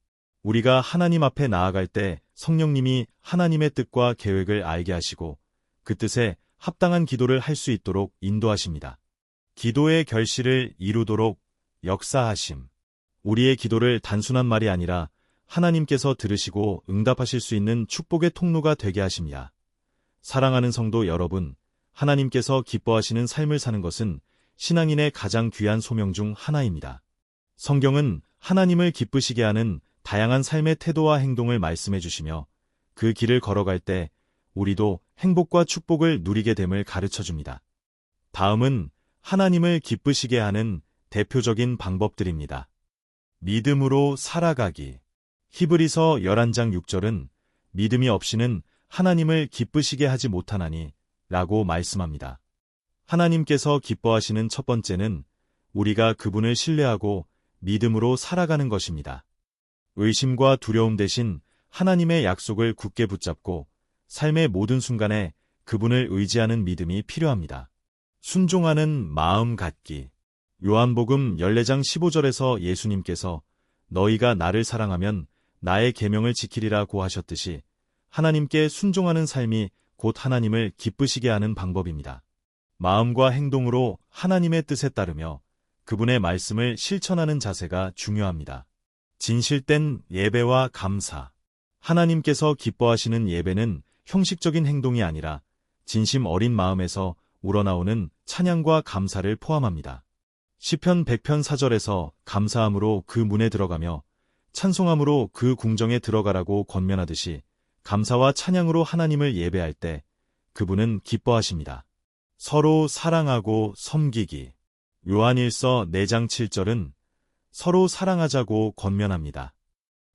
Speaker 1: 우리가 하나님 앞에 나아갈 때 성령님이 하나님의 뜻과 계획을 알게 하시고 그 뜻에 합당한 기도를 할 수 있도록 인도하십니다. 기도의 결실을 이루도록 역사하심. 우리의 기도를 단순한 말이 아니라 하나님께서 들으시고 응답하실 수 있는 축복의 통로가 되게 하십니다. 사랑하는 성도 여러분, 하나님께서 기뻐하시는 삶을 사는 것은 신앙인의 가장 귀한 소명 중 하나입니다. 성경은 하나님을 기쁘시게 하는 다양한 삶의 태도와 행동을 말씀해 주시며 그 길을 걸어갈 때 우리도 행복과 축복을 누리게 됨을 가르쳐 줍니다. 다음은 하나님을 기쁘시게 하는 대표적인 방법들입니다. 믿음으로 살아가기. 히브리서 11장 6절은 믿음이 없이는 하나님을 기쁘시게 하지 못하나니 라고 말씀합니다. 하나님께서 기뻐하시는 첫 번째는 우리가 그분을 신뢰하고 믿음으로 살아가는 것입니다. 의심과 두려움 대신 하나님의 약속을 굳게 붙잡고 삶의 모든 순간에 그분을 의지하는 믿음이 필요합니다. 순종하는 마음 갖기. 요한복음 14장 15절에서 예수님께서 너희가 나를 사랑하면 나의 계명을 지키리라고 하셨듯이 하나님께 순종하는 삶이 곧 하나님을 기쁘시게 하는 방법입니다. 마음과 행동으로 하나님의 뜻에 따르며 그분의 말씀을 실천하는 자세가 중요합니다. 진실된 예배와 감사. 하나님께서 기뻐하시는 예배는 형식적인 행동이 아니라 진심 어린 마음에서 우러나오는 찬양과 감사를 포함합니다. 시편 100편 4절에서 감사함으로 그 문에 들어가며 찬송함으로 그 궁정에 들어가라고 권면하듯이 감사와 찬양으로 하나님을 예배할 때 그분은 기뻐하십니다. 서로 사랑하고 섬기기. 요한일서 4장 7절은 서로 사랑하자고 권면합니다.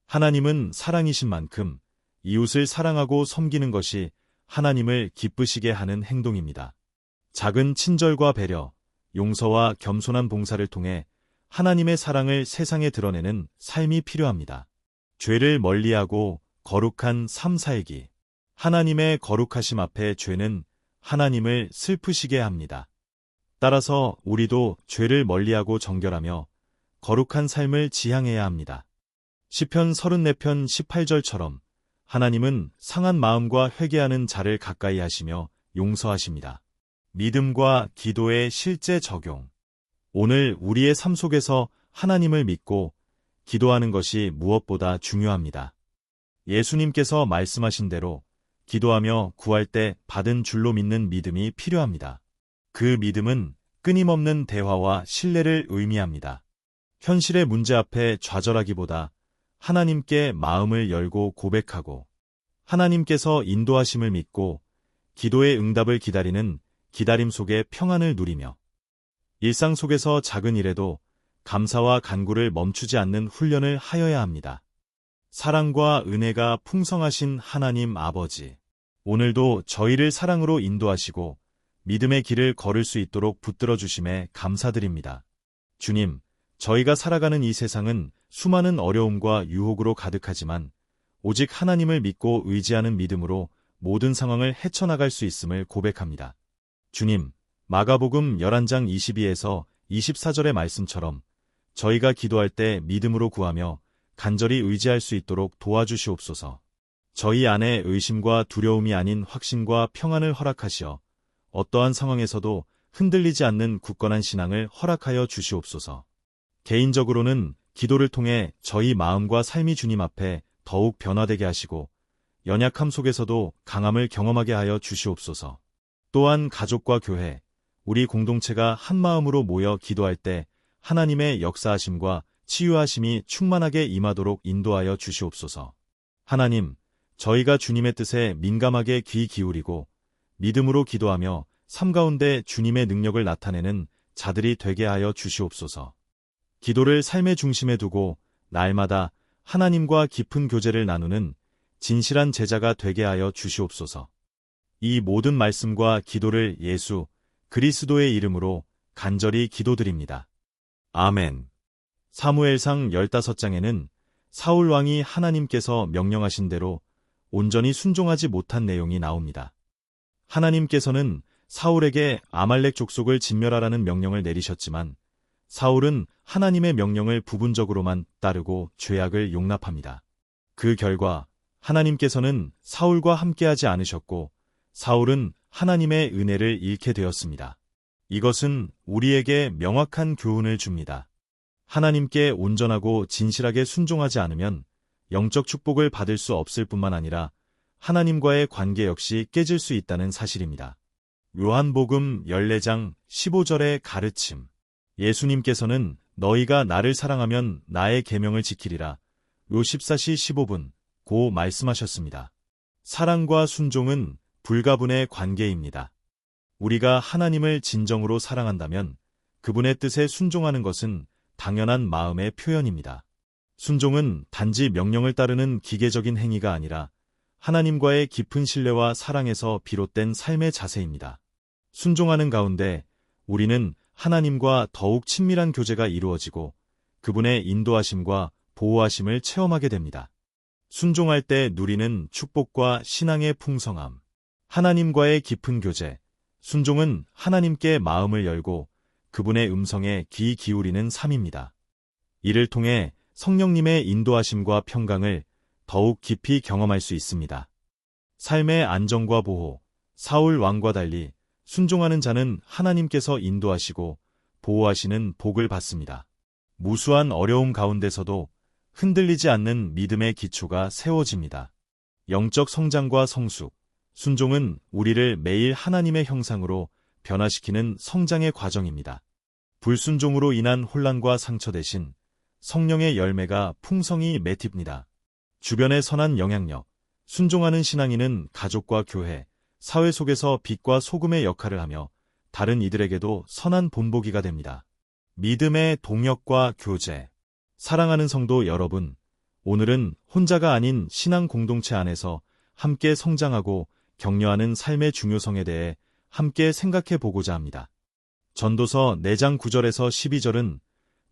Speaker 1: 하나님은 사랑이신 만큼 이웃을 사랑하고 섬기는 것이 하나님을 기쁘시게 하는 행동입니다. 작은 친절과 배려, 용서와 겸손한 봉사를 통해 하나님의 사랑을 세상에 드러내는 삶이 필요합니다. 죄를 멀리하고 거룩한 삶 살기. 하나님의 거룩하심 앞에 죄는 하나님을 슬프시게 합니다. 따라서 우리도 죄를 멀리하고 정결하며 거룩한 삶을 지향해야 합니다. 시편 34편 18절처럼 하나님은 상한 마음과 회개하는 자를 가까이 하시며 용서하십니다. 믿음과 기도의 실제 적용. 오늘 우리의 삶 속에서 하나님을 믿고 기도하는 것이 무엇보다 중요합니다. 예수님께서 말씀하신 대로 기도하며 구할 때 받은 줄로 믿는 믿음이 필요합니다. 그 믿음은 끊임없는 대화와 신뢰를 의미합니다. 현실의 문제 앞에 좌절하기보다 하나님께 마음을 열고 고백하고 하나님께서 인도하심을 믿고 기도의 응답을 기다리는 기다림 속에 평안을 누리며 일상 속에서 작은 일에도 감사와 간구를 멈추지 않는 훈련을 하여야 합니다. 사랑과 은혜가 풍성하신 하나님 아버지, 오늘도 저희를 사랑으로 인도하시고 믿음의 길을 걸을 수 있도록 붙들어 주심에 감사드립니다. 주님, 저희가 살아가는 이 세상은 수많은 어려움과 유혹으로 가득하지만 오직 하나님을 믿고 의지하는 믿음으로 모든 상황을 헤쳐나갈 수 있음을 고백합니다. 주님, 마가복음 11장 22에서 24절의 말씀처럼 저희가 기도할 때 믿음으로 구하며 간절히 의지할 수 있도록 도와주시옵소서. 저희 안에 의심과 두려움이 아닌 확신과 평안을 허락하시어 어떠한 상황에서도 흔들리지 않는 굳건한 신앙을 허락하여 주시옵소서. 개인적으로는 기도를 통해 저희 마음과 삶이 주님 앞에 더욱 변화되게 하시고 연약함 속에서도 강함을 경험하게 하여 주시옵소서. 또한 가족과 교회, 우리 공동체가 한 마음으로 모여 기도할 때 하나님의 역사하심과 치유하심이 충만하게 임하도록 인도하여 주시옵소서. 하나님, 저희가 주님의 뜻에 민감하게 귀 기울이고 믿음으로 기도하며 삶 가운데 주님의 능력을 나타내는 자들이 되게 하여 주시옵소서. 기도를 삶의 중심에 두고 날마다 하나님과 깊은 교제를 나누는 진실한 제자가 되게 하여 주시옵소서. 이 모든 말씀과 기도를 예수 그리스도의 이름으로 간절히 기도드립니다. 아멘. 사무엘상 15장에는 사울 왕이 하나님께서 명령하신 대로 온전히 순종하지 못한 내용이 나옵니다. 하나님께서는 사울에게 아말렉 족속을 진멸하라는 명령을 내리셨지만 사울은 하나님의 명령을 부분적으로만 따르고 죄악을 용납합니다. 그 결과 하나님께서는 사울과 함께하지 않으셨고 사울은 하나님의 은혜를 잃게 되었습니다. 이것은 우리에게 명확한 교훈을 줍니다. 하나님께 온전하고 진실하게 순종하지 않으면 영적 축복을 받을 수 없을 뿐만 아니라 하나님과의 관계 역시 깨질 수 있다는 사실입니다. 요한복음 14장 15절의 가르침. 예수님께서는 너희가 나를 사랑하면 나의 계명을 지키리라. 요 14시 15분 고 말씀하셨습니다. 사랑과 순종은 불가분의 관계입니다. 우리가 하나님을 진정으로 사랑한다면 그분의 뜻에 순종하는 것은 당연한 마음의 표현입니다. 순종은 단지 명령을 따르는 기계적인 행위가 아니라 하나님과의 깊은 신뢰와 사랑에서 비롯된 삶의 자세입니다. 순종하는 가운데 우리는 하나님과 더욱 친밀한 교제가 이루어지고 그분의 인도하심과 보호하심을 체험하게 됩니다. 순종할 때 누리는 축복과 신앙의 풍성함. 하나님과의 깊은 교제. 순종은 하나님께 마음을 열고 그분의 음성에 귀 기울이는 삶입니다. 이를 통해 성령님의 인도하심과 평강을 더욱 깊이 경험할 수 있습니다. 삶의 안정과 보호. 사울 왕과 달리 순종하는 자는 하나님께서 인도하시고 보호하시는 복을 받습니다. 무수한 어려움 가운데서도 흔들리지 않는 믿음의 기초가 세워집니다. 영적 성장과 성숙. 순종은 우리를 매일 하나님의 형상으로 변화시키는 성장의 과정입니다. 불순종으로 인한 혼란과 상처 대신 성령의 열매가 풍성히 맺힙니다. 주변의 선한 영향력. 순종하는 신앙인은 가족과 교회, 사회 속에서 빛과 소금의 역할을 하며 다른 이들에게도 선한 본보기가 됩니다. 믿음의 동역과 교제. 사랑하는 성도 여러분, 오늘은 혼자가 아닌 신앙 공동체 안에서 함께 성장하고 격려하는 삶의 중요성에 대해 함께 생각해 보고자 합니다. 전도서 4장 9절에서 12절은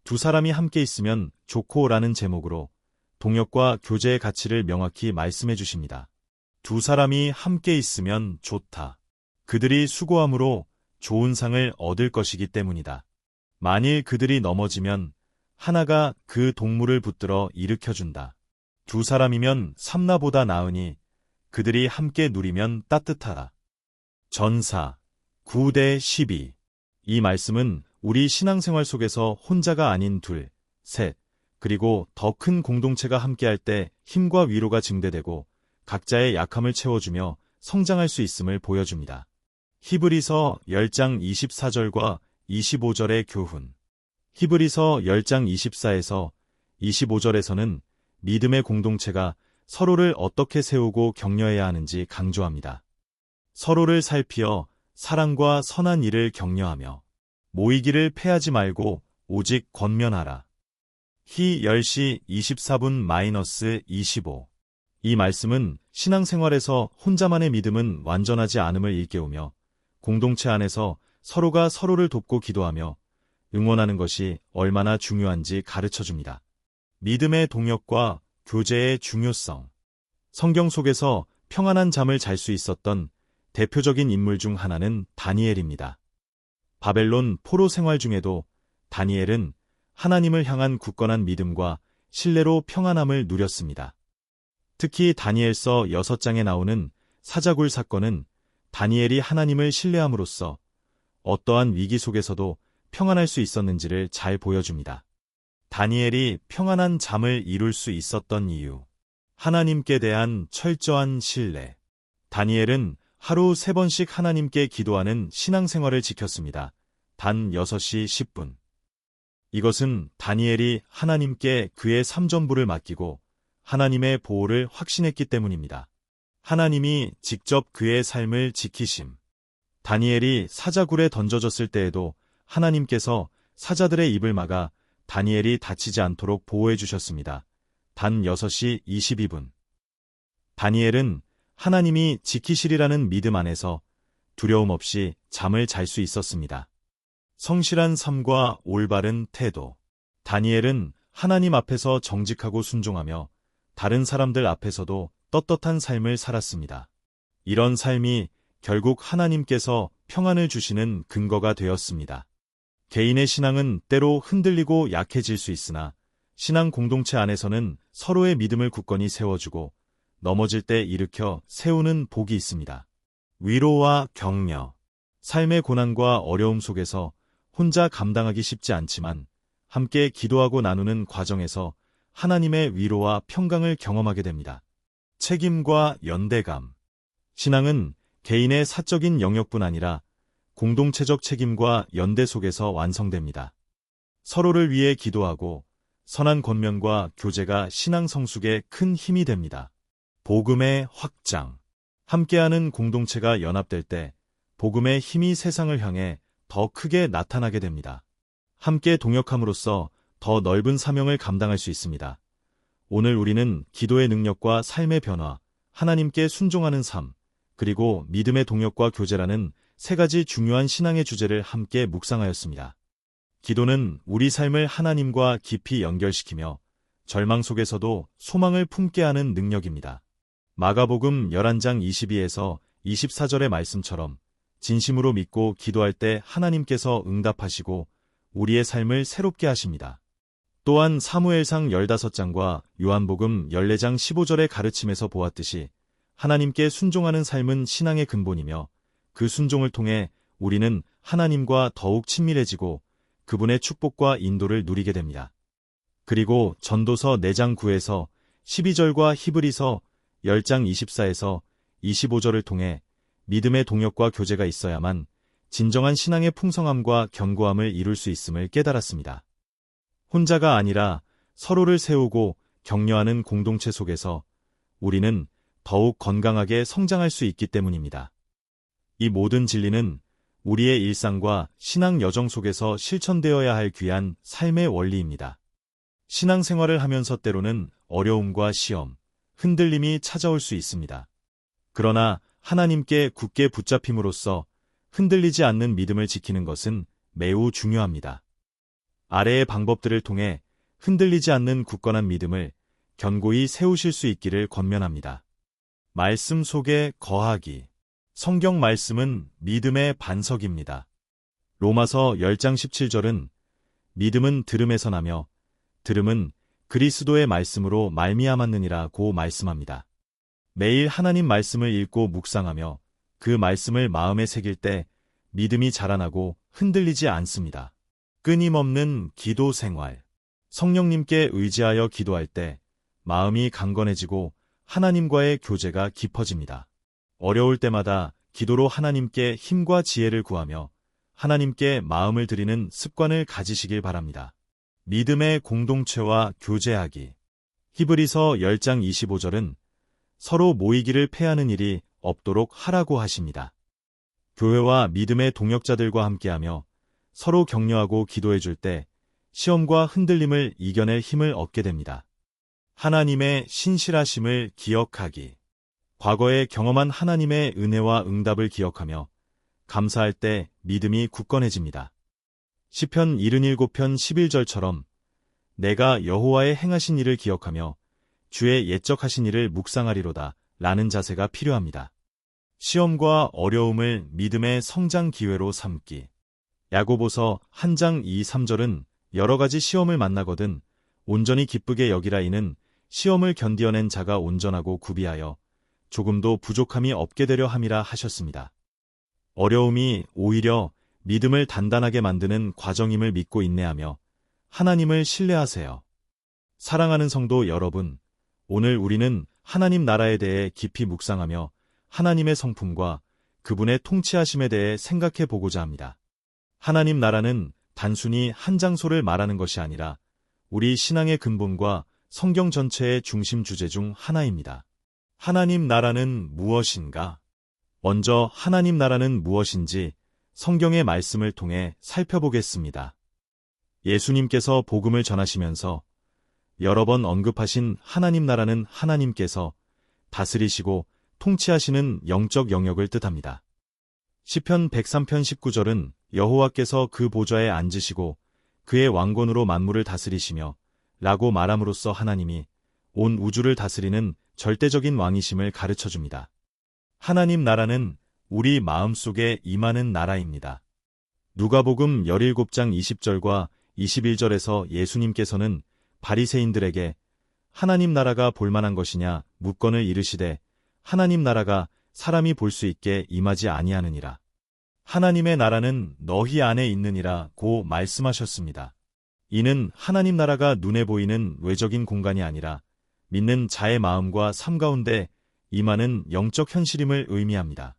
Speaker 1: 두 사람이 함께 있으면 좋고라는 제목으로 동역과 교제의 가치를 명확히 말씀해 주십니다. 두 사람이 함께 있으면 좋다. 그들이 수고함으로 좋은 상을 얻을 것이기 때문이다. 만일 그들이 넘어지면 하나가 그 동물을 붙들어 일으켜준다. 두 사람이면 삼나보다 나으니 그들이 함께 누리면 따뜻하다. 전사 9대 12. 이 말씀은 우리 신앙생활 속에서 혼자가 아닌 둘, 셋, 그리고 더 큰 공동체가 함께할 때 힘과 위로가 증대되고 각자의 약함을 채워주며 성장할 수 있음을 보여줍니다. 히브리서 10장 24절과 25절의 교훈. 히브리서 10장 24에서 25절에서는 믿음의 공동체가 서로를 어떻게 세우고 격려해야 하는지 강조합니다. 서로를 살피어 사랑과 선한 일을 격려하며 모이기를 패하지 말고 오직 권면하라. 히 10시 24분 -25. 이 말씀은 신앙생활에서 혼자만의 믿음은 완전하지 않음을 일깨우며 공동체 안에서 서로가 서로를 돕고 기도하며 응원하는 것이 얼마나 중요한지 가르쳐줍니다. 믿음의 동역과 교제의 중요성. 성경 속에서 평안한 잠을 잘 수 있었던 대표적인 인물 중 하나는 다니엘입니다. 바벨론 포로 생활 중에도 다니엘은 하나님을 향한 굳건한 믿음과 신뢰로 평안함을 누렸습니다. 특히 다니엘서 6장에 나오는 사자굴 사건은 다니엘이 하나님을 신뢰함으로써 어떠한 위기 속에서도 평안할 수 있었는지를 잘 보여줍니다. 다니엘이 평안한 잠을 이룰 수 있었던 이유. 하나님께 대한 철저한 신뢰. 다니엘은 하루 3번씩 하나님께 기도하는 신앙생활을 지켰습니다. 단 6시 10분. 이것은 다니엘이 하나님께 그의 삼전부를 맡기고 하나님의 보호를 확신했기 때문입니다. 하나님이 직접 그의 삶을 지키심. 다니엘이 사자굴에 던져졌을 때에도 하나님께서 사자들의 입을 막아 다니엘이 다치지 않도록 보호해 주셨습니다. 단 6시 22분. 다니엘은 하나님이 지키시리라는 믿음 안에서 두려움 없이 잠을 잘 수 있었습니다. 성실한 삶과 올바른 태도. 다니엘은 하나님 앞에서 정직하고 순종하며 다른 사람들 앞에서도 떳떳한 삶을 살았습니다. 이런 삶이 결국 하나님께서 평안을 주시는 근거가 되었습니다. 개인의 신앙은 때로 흔들리고 약해질 수 있으나 신앙 공동체 안에서는 서로의 믿음을 굳건히 세워주고 넘어질 때 일으켜 세우는 복이 있습니다. 위로와 격려. 삶의 고난과 어려움 속에서 혼자 감당하기 쉽지 않지만 함께 기도하고 나누는 과정에서 하나님의 위로와 평강을 경험하게 됩니다. 책임과 연대감. 신앙은 개인의 사적인 영역뿐 아니라 공동체적 책임과 연대 속에서 완성됩니다. 서로를 위해 기도하고 선한 권면과 교제가 신앙 성숙에 큰 힘이 됩니다. 복음의 확장. 함께하는 공동체가 연합될 때 복음의 힘이 세상을 향해 더 크게 나타나게 됩니다. 함께 동역함으로써 더 넓은 사명을 감당할 수 있습니다. 오늘 우리는 기도의 능력과 삶의 변화, 하나님께 순종하는 삶, 그리고 믿음의 동역과 교제라는 세 가지 중요한 신앙의 주제를 함께 묵상하였습니다. 기도는 우리 삶을 하나님과 깊이 연결시키며 절망 속에서도 소망을 품게 하는 능력입니다. 마가복음 11장 22에서 24절의 말씀처럼 진심으로 믿고 기도할 때 하나님께서 응답하시고 우리의 삶을 새롭게 하십니다. 또한 사무엘상 15장과 요한복음 14장 15절의 가르침에서 보았듯이 하나님께 순종하는 삶은 신앙의 근본이며 그 순종을 통해 우리는 하나님과 더욱 친밀해지고 그분의 축복과 인도를 누리게 됩니다. 그리고 전도서 4장 9에서 12절과 히브리서 10장 24에서 25절을 통해 믿음의 동역과 교제가 있어야만 진정한 신앙의 풍성함과 견고함을 이룰 수 있음을 깨달았습니다. 혼자가 아니라 서로를 세우고 격려하는 공동체 속에서 우리는 더욱 건강하게 성장할 수 있기 때문입니다. 이 모든 진리는 우리의 일상과 신앙 여정 속에서 실천되어야 할 귀한 삶의 원리입니다. 신앙생활을 하면서 때로는 어려움과 시험, 흔들림이 찾아올 수 있습니다. 그러나 하나님께 굳게 붙잡힘으로써 흔들리지 않는 믿음을 지키는 것은 매우 중요합니다. 아래의 방법들을 통해 흔들리지 않는 굳건한 믿음을 견고히 세우실 수 있기를 권면합니다. 말씀 속에 거하기. 성경 말씀은 믿음의 반석입니다. 로마서 10장 17절은 믿음은 들음에서 나며 들음은 그리스도의 말씀으로 말미암았느니라고 말씀합니다. 매일 하나님 말씀을 읽고 묵상하며 그 말씀을 마음에 새길 때 믿음이 자라나고 흔들리지 않습니다. 끊임없는 기도 생활. 성령님께 의지하여 기도할 때 마음이 강건해지고 하나님과의 교제가 깊어집니다. 어려울 때마다 기도로 하나님께 힘과 지혜를 구하며 하나님께 마음을 드리는 습관을 가지시길 바랍니다. 믿음의 공동체와 교제하기. 히브리서 10장 25절은 서로 모이기를 패하는 일이 없도록 하라고 하십니다. 교회와 믿음의 동역자들과 함께하며 서로 격려하고 기도해 줄 때 시험과 흔들림을 이겨낼 힘을 얻게 됩니다. 하나님의 신실하심을 기억하기. 과거에 경험한 하나님의 은혜와 응답을 기억하며 감사할 때 믿음이 굳건해집니다. 시편 77편 11절처럼 내가 여호와의 행하신 일을 기억하며 주의 옛적하신 일을 묵상하리로다 라는 자세가 필요합니다. 시험과 어려움을 믿음의 성장 기회로 삼기. 야고보서 1장 2, 3절은 여러 가지 시험을 만나거든 온전히 기쁘게 여기라. 이는 시험을 견디어낸 자가 온전하고 구비하여 조금도 부족함이 없게 되려 함이라 하셨습니다. 어려움이 오히려 믿음을 단단하게 만드는 과정임을 믿고 인내하며 하나님을 신뢰하세요. 사랑하는 성도 여러분, 오늘 우리는 하나님 나라에 대해 깊이 묵상하며 하나님의 성품과 그분의 통치하심에 대해 생각해 보고자 합니다. 하나님 나라는 단순히 한 장소를 말하는 것이 아니라 우리 신앙의 근본과 성경 전체의 중심 주제 중 하나입니다. 하나님 나라는 무엇인가? 먼저 하나님 나라는 무엇인지 성경의 말씀을 통해 살펴보겠습니다. 예수님께서 복음을 전하시면서 여러 번 언급하신 하나님 나라는 하나님께서 다스리시고 통치하시는 영적 영역을 뜻합니다. 시편 103편 19절은 여호와께서 그 보좌에 앉으시고 그의 왕권으로 만물을 다스리시며 라고 말함으로써 하나님이 온 우주를 다스리는 절대적인 왕이심을 가르쳐줍니다. 하나님 나라는 우리 마음속에 임하는 나라입니다. 누가복음 17장 20절과 21절에서 예수님께서는 바리새인들에게 하나님 나라가 볼만한 것이냐 묻건을 이르시되 하나님 나라가 사람이 볼 수 있게 임하지 아니하느니라. 하나님의 나라는 너희 안에 있느니라 고 말씀하셨습니다. 이는 하나님 나라가 눈에 보이는 외적인 공간이 아니라 믿는 자의 마음과 삶 가운데 임하는 영적 현실임을 의미합니다.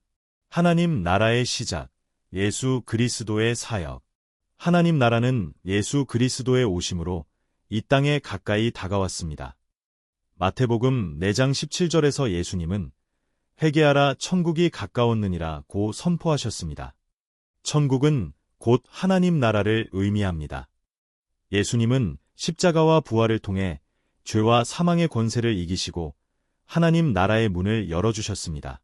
Speaker 1: 하나님 나라의 시작, 예수 그리스도의 사역. 하나님 나라는 예수 그리스도의 오심으로 이 땅에 가까이 다가왔습니다. 마태복음 4장 17절에서 예수님은 회개하라 천국이 가까웠느니라 고 선포하셨습니다. 천국은 곧 하나님 나라를 의미합니다. 예수님은 십자가와 부활을 통해 죄와 사망의 권세를 이기시고 하나님 나라의 문을 열어주셨습니다.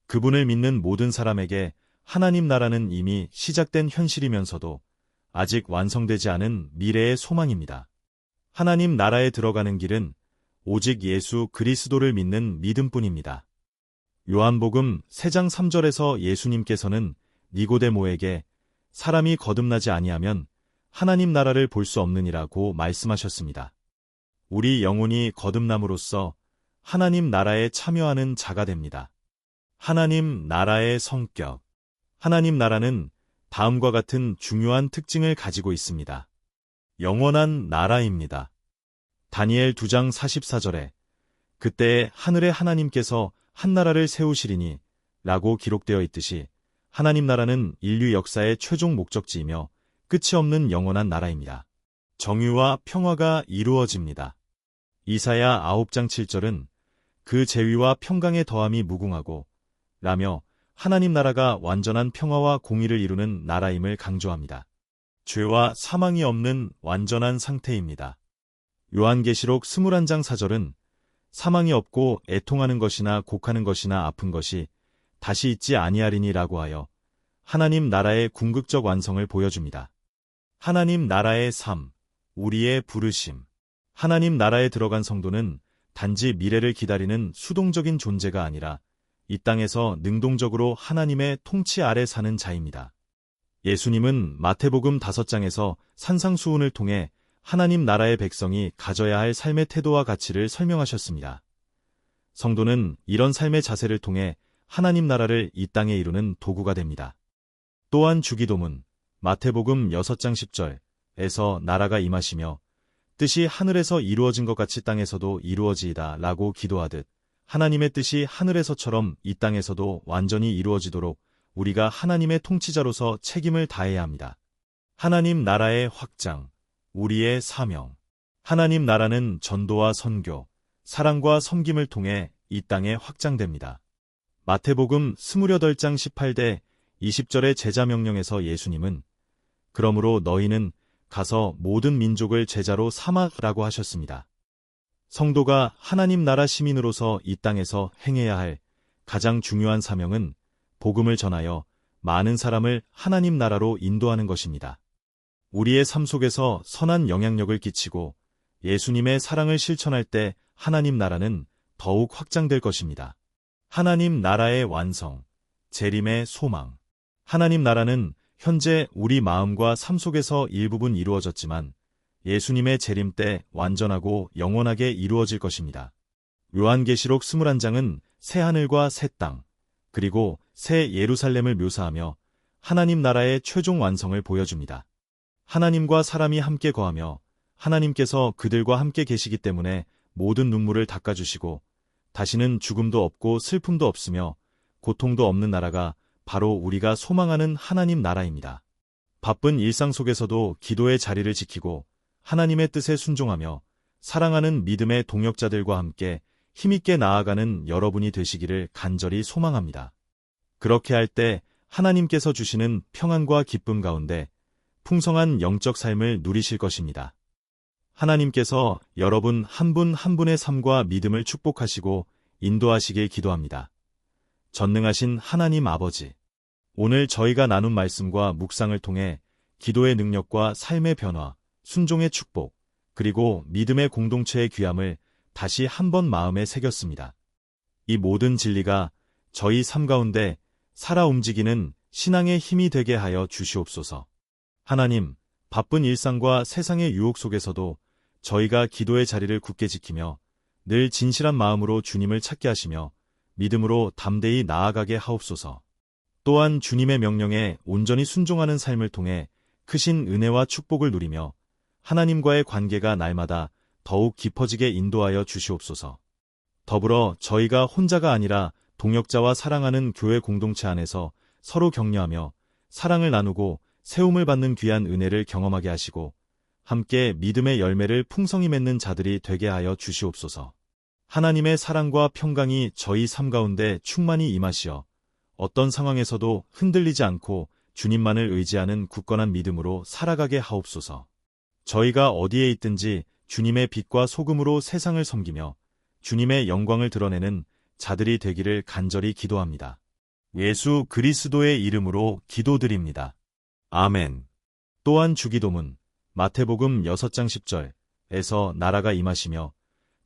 Speaker 1: 그분을 믿는 모든 사람에게 하나님 나라는 이미 시작된 현실이면서도 아직 완성되지 않은 미래의 소망입니다. 하나님 나라에 들어가는 길은 오직 예수 그리스도를 믿는 믿음뿐입니다. 요한복음 3장 3절에서 예수님께서는 니고데모에게 사람이 거듭나지 아니하면 하나님 나라를 볼 수 없느니라고 말씀하셨습니다. 우리 영혼이 거듭남으로써 하나님 나라에 참여하는 자가 됩니다. 하나님 나라의 성격. 하나님 나라는 다음과 같은 중요한 특징을 가지고 있습니다. 영원한 나라입니다. 다니엘 2장 44절에 그때에 하늘의 하나님께서 한 나라를 세우시리니 라고 기록되어 있듯이 하나님 나라는 인류 역사의 최종 목적지이며 끝이 없는 영원한 나라입니다. 정의와 평화가 이루어집니다. 이사야 9장 7절은 그 재위와 평강의 더함이 무궁하고 라며 하나님 나라가 완전한 평화와 공의를 이루는 나라임을 강조합니다. 죄와 사망이 없는 완전한 상태입니다. 요한계시록 21장 4절은 사망이 없고 애통하는 것이나 곡하는 것이나 아픈 것이 다시 있지 아니하리니라고 하여 하나님 나라의 궁극적 완성을 보여줍니다. 하나님 나라의 삶, 우리의 부르심. 하나님 나라에 들어간 성도는 단지 미래를 기다리는 수동적인 존재가 아니라 이 땅에서 능동적으로 하나님의 통치 아래 사는 자입니다. 예수님은 마태복음 5장에서 산상수훈을 통해 하나님 나라의 백성이 가져야 할 삶의 태도와 가치를 설명하셨습니다. 성도는 이런 삶의 자세를 통해 하나님 나라를 이 땅에 이루는 도구가 됩니다. 또한 주기도문 마태복음 6장 10절에서 나라가 임하시며 뜻이 하늘에서 이루어진 것 같이 땅에서도 이루어지이다 라고 기도하듯 하나님의 뜻이 하늘에서처럼 이 땅에서도 완전히 이루어지도록 우리가 하나님의 통치자로서 책임을 다해야 합니다. 하나님 나라의 확장, 우리의 사명. 하나님 나라는 전도와 선교, 사랑과 섬김을 통해 이 땅에 확장됩니다. 마태복음 28장 18대 20절의 제자 명령에서 예수님은 그러므로 너희는 가서 모든 민족을 제자로 삼아라고 하셨습니다. 성도가 하나님 나라 시민으로서 이 땅에서 행해야 할 가장 중요한 사명은 복음을 전하여 많은 사람을 하나님 나라로 인도하는 것입니다. 우리의 삶 속에서 선한 영향력을 끼치고 예수님의 사랑을 실천할 때 하나님 나라는 더욱 확장될 것입니다. 하나님 나라의 완성, 재림의 소망. 하나님 나라는 현재 우리 마음과 삶 속에서 일부분 이루어졌지만 예수님의 재림 때 완전하고 영원하게 이루어질 것입니다. 요한계시록 21장은 새 하늘과 새 땅, 그리고 새 예루살렘을 묘사하며 하나님 나라의 최종 완성을 보여줍니다. 하나님과 사람이 함께 거하며 하나님께서 그들과 함께 계시기 때문에 모든 눈물을 닦아주시고 다시는 죽음도 없고 슬픔도 없으며 고통도 없는 나라가 바로 우리가 소망하는 하나님 나라입니다. 바쁜 일상 속에서도 기도의 자리를 지키고 하나님의 뜻에 순종하며 사랑하는 믿음의 동역자들과 함께 힘있게 나아가는 여러분이 되시기를 간절히 소망합니다. 그렇게 할 때 하나님께서 주시는 평안과 기쁨 가운데 풍성한 영적 삶을 누리실 것입니다. 하나님께서 여러분 한 분 한 분의 삶과 믿음을 축복하시고 인도하시길 기도합니다. 전능하신 하나님 아버지, 오늘 저희가 나눈 말씀과 묵상을 통해 기도의 능력과 삶의 변화, 순종의 축복, 그리고 믿음의 공동체의 귀함을 다시 한번 마음에 새겼습니다. 이 모든 진리가 저희 삶 가운데 살아 움직이는 신앙의 힘이 되게 하여 주시옵소서. 하나님, 바쁜 일상과 세상의 유혹 속에서도 저희가 기도의 자리를 굳게 지키며 늘 진실한 마음으로 주님을 찾게 하시며 믿음으로 담대히 나아가게 하옵소서. 또한 주님의 명령에 온전히 순종하는 삶을 통해 크신 은혜와 축복을 누리며 하나님과의 관계가 날마다 더욱 깊어지게 인도하여 주시옵소서. 더불어 저희가 혼자가 아니라 동역자와 사랑하는 교회 공동체 안에서 서로 격려하며 사랑을 나누고 세움을 받는 귀한 은혜를 경험하게 하시고 함께 믿음의 열매를 풍성히 맺는 자들이 되게 하여 주시옵소서. 하나님의 사랑과 평강이 저희 삶 가운데 충만히 임하시어 어떤 상황에서도 흔들리지 않고 주님만을 의지하는 굳건한 믿음으로 살아가게 하옵소서. 저희가 어디에 있든지 주님의 빛과 소금으로 세상을 섬기며 주님의 영광을 드러내는 자들이 되기를 간절히 기도합니다. 예수 그리스도의 이름으로 기도드립니다. 아멘. 또한 주기도문 마태복음 6장 10절에서 나라가 임하시며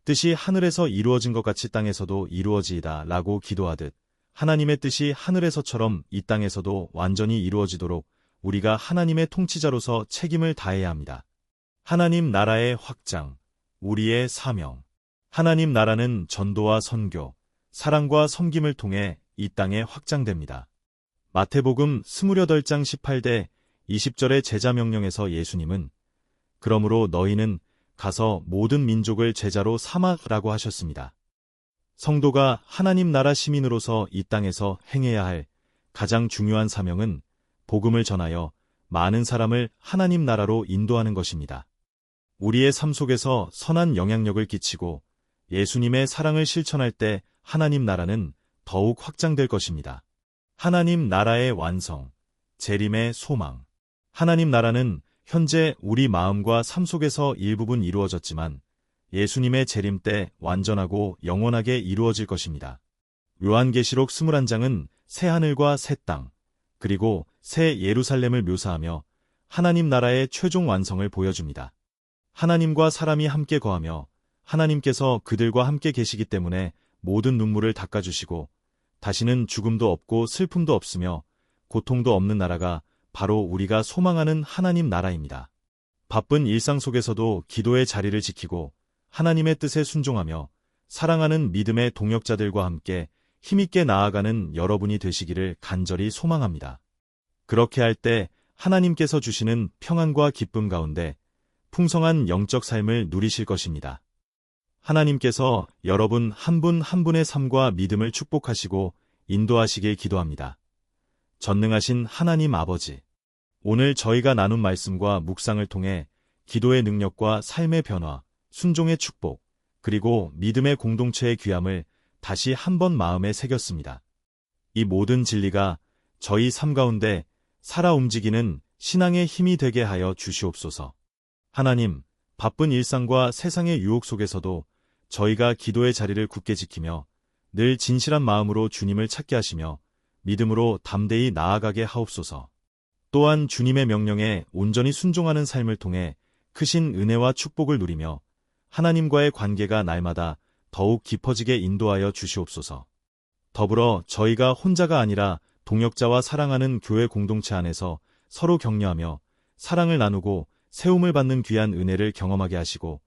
Speaker 1: 뜻이 하늘에서 이루어진 것 같이 땅에서도 이루어지이다 라고 기도하듯 하나님의 뜻이 하늘에서처럼 이 땅에서도 완전히 이루어지도록 우리가 하나님의 통치자로서 책임을 다해야 합니다. 하나님 나라의 확장, 우리의 사명. 하나님 나라는 전도와 선교, 사랑과 섬김을 통해 이 땅에 확장됩니다. 마태복음 28장 18대 20절의 제자명령에서 예수님은 그러므로 너희는 가서 모든 민족을 제자로 삼아라고 하셨습니다. 성도가 하나님 나라 시민으로서 이 땅에서 행해야 할 가장 중요한 사명은 복음을 전하여 많은 사람을 하나님 나라로 인도하는 것입니다. 우리의 삶 속에서 선한 영향력을 끼치고 예수님의 사랑을 실천할 때 하나님 나라는 더욱 확장될 것입니다. 하나님 나라의 완성, 재림의 소망. 하나님 나라는 현재 우리 마음과 삶 속에서 일부분 이루어졌지만 예수님의 재림 때 완전하고 영원하게 이루어질 것입니다. 요한계시록 21장은 새 하늘과 새 땅, 그리고 새 예루살렘을 묘사하며 하나님 나라의 최종 완성을 보여줍니다. 하나님과 사람이 함께 거하며 하나님께서 그들과 함께 계시기 때문에 모든 눈물을 닦아주시고 다시는 죽음도 없고 슬픔도 없으며 고통도 없는 나라가 바로 우리가 소망하는 하나님 나라입니다. 바쁜 일상 속에서도 기도의 자리를 지키고 하나님의 뜻에 순종하며 사랑하는 믿음의 동역자들과 함께 힘있게 나아가는 여러분이 되시기를 간절히 소망합니다. 그렇게 할 때 하나님께서 주시는 평안과 기쁨 가운데 풍성한 영적 삶을 누리실 것입니다. 하나님께서 여러분 한 분 한 분의 삶과 믿음을 축복하시고 인도하시길 기도합니다. 전능하신 하나님 아버지, 오늘 저희가 나눈 말씀과 묵상을 통해 기도의 능력과 삶의 변화, 순종의 축복, 그리고 믿음의 공동체의 귀함을 다시 한번 마음에 새겼습니다. 이 모든 진리가 저희 삶 가운데 살아 움직이는 신앙의 힘이 되게 하여 주시옵소서. 하나님, 바쁜 일상과 세상의 유혹 속에서도 저희가 기도의 자리를 굳게 지키며 늘 진실한 마음으로 주님을 찾게 하시며 믿음으로 담대히 나아가게 하옵소서. 또한 주님의 명령에 온전히 순종하는 삶을 통해 크신 은혜와 축복을 누리며 하나님과의 관계가 날마다 더욱 깊어지게 인도하여 주시옵소서. 더불어 저희가 혼자가 아니라 동역자와 사랑하는 교회 공동체 안에서 서로 격려하며 사랑을 나누고 세움을 받는 귀한 은혜를 경험하게 하시고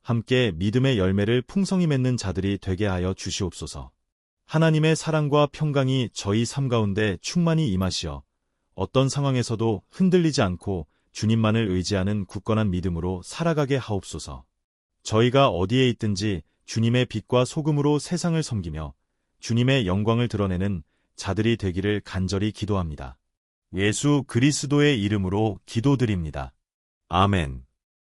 Speaker 1: 함께 믿음의 열매를 풍성히 맺는 자들이 되게 하여 주시옵소서. 하나님의 사랑과 평강이 저희 삶 가운데 충만히 임하시어 어떤 상황에서도 흔들리지 않고 주님만을 의지하는 굳건한 믿음으로 살아가게 하옵소서. 저희가 어디에 있든지 주님의 빛과 소금으로 세상을 섬기며 주님의 영광을 드러내는 자들이 되기를 간절히 기도합니다. 예수 그리스도의 이름으로 기도드립니다. 아멘.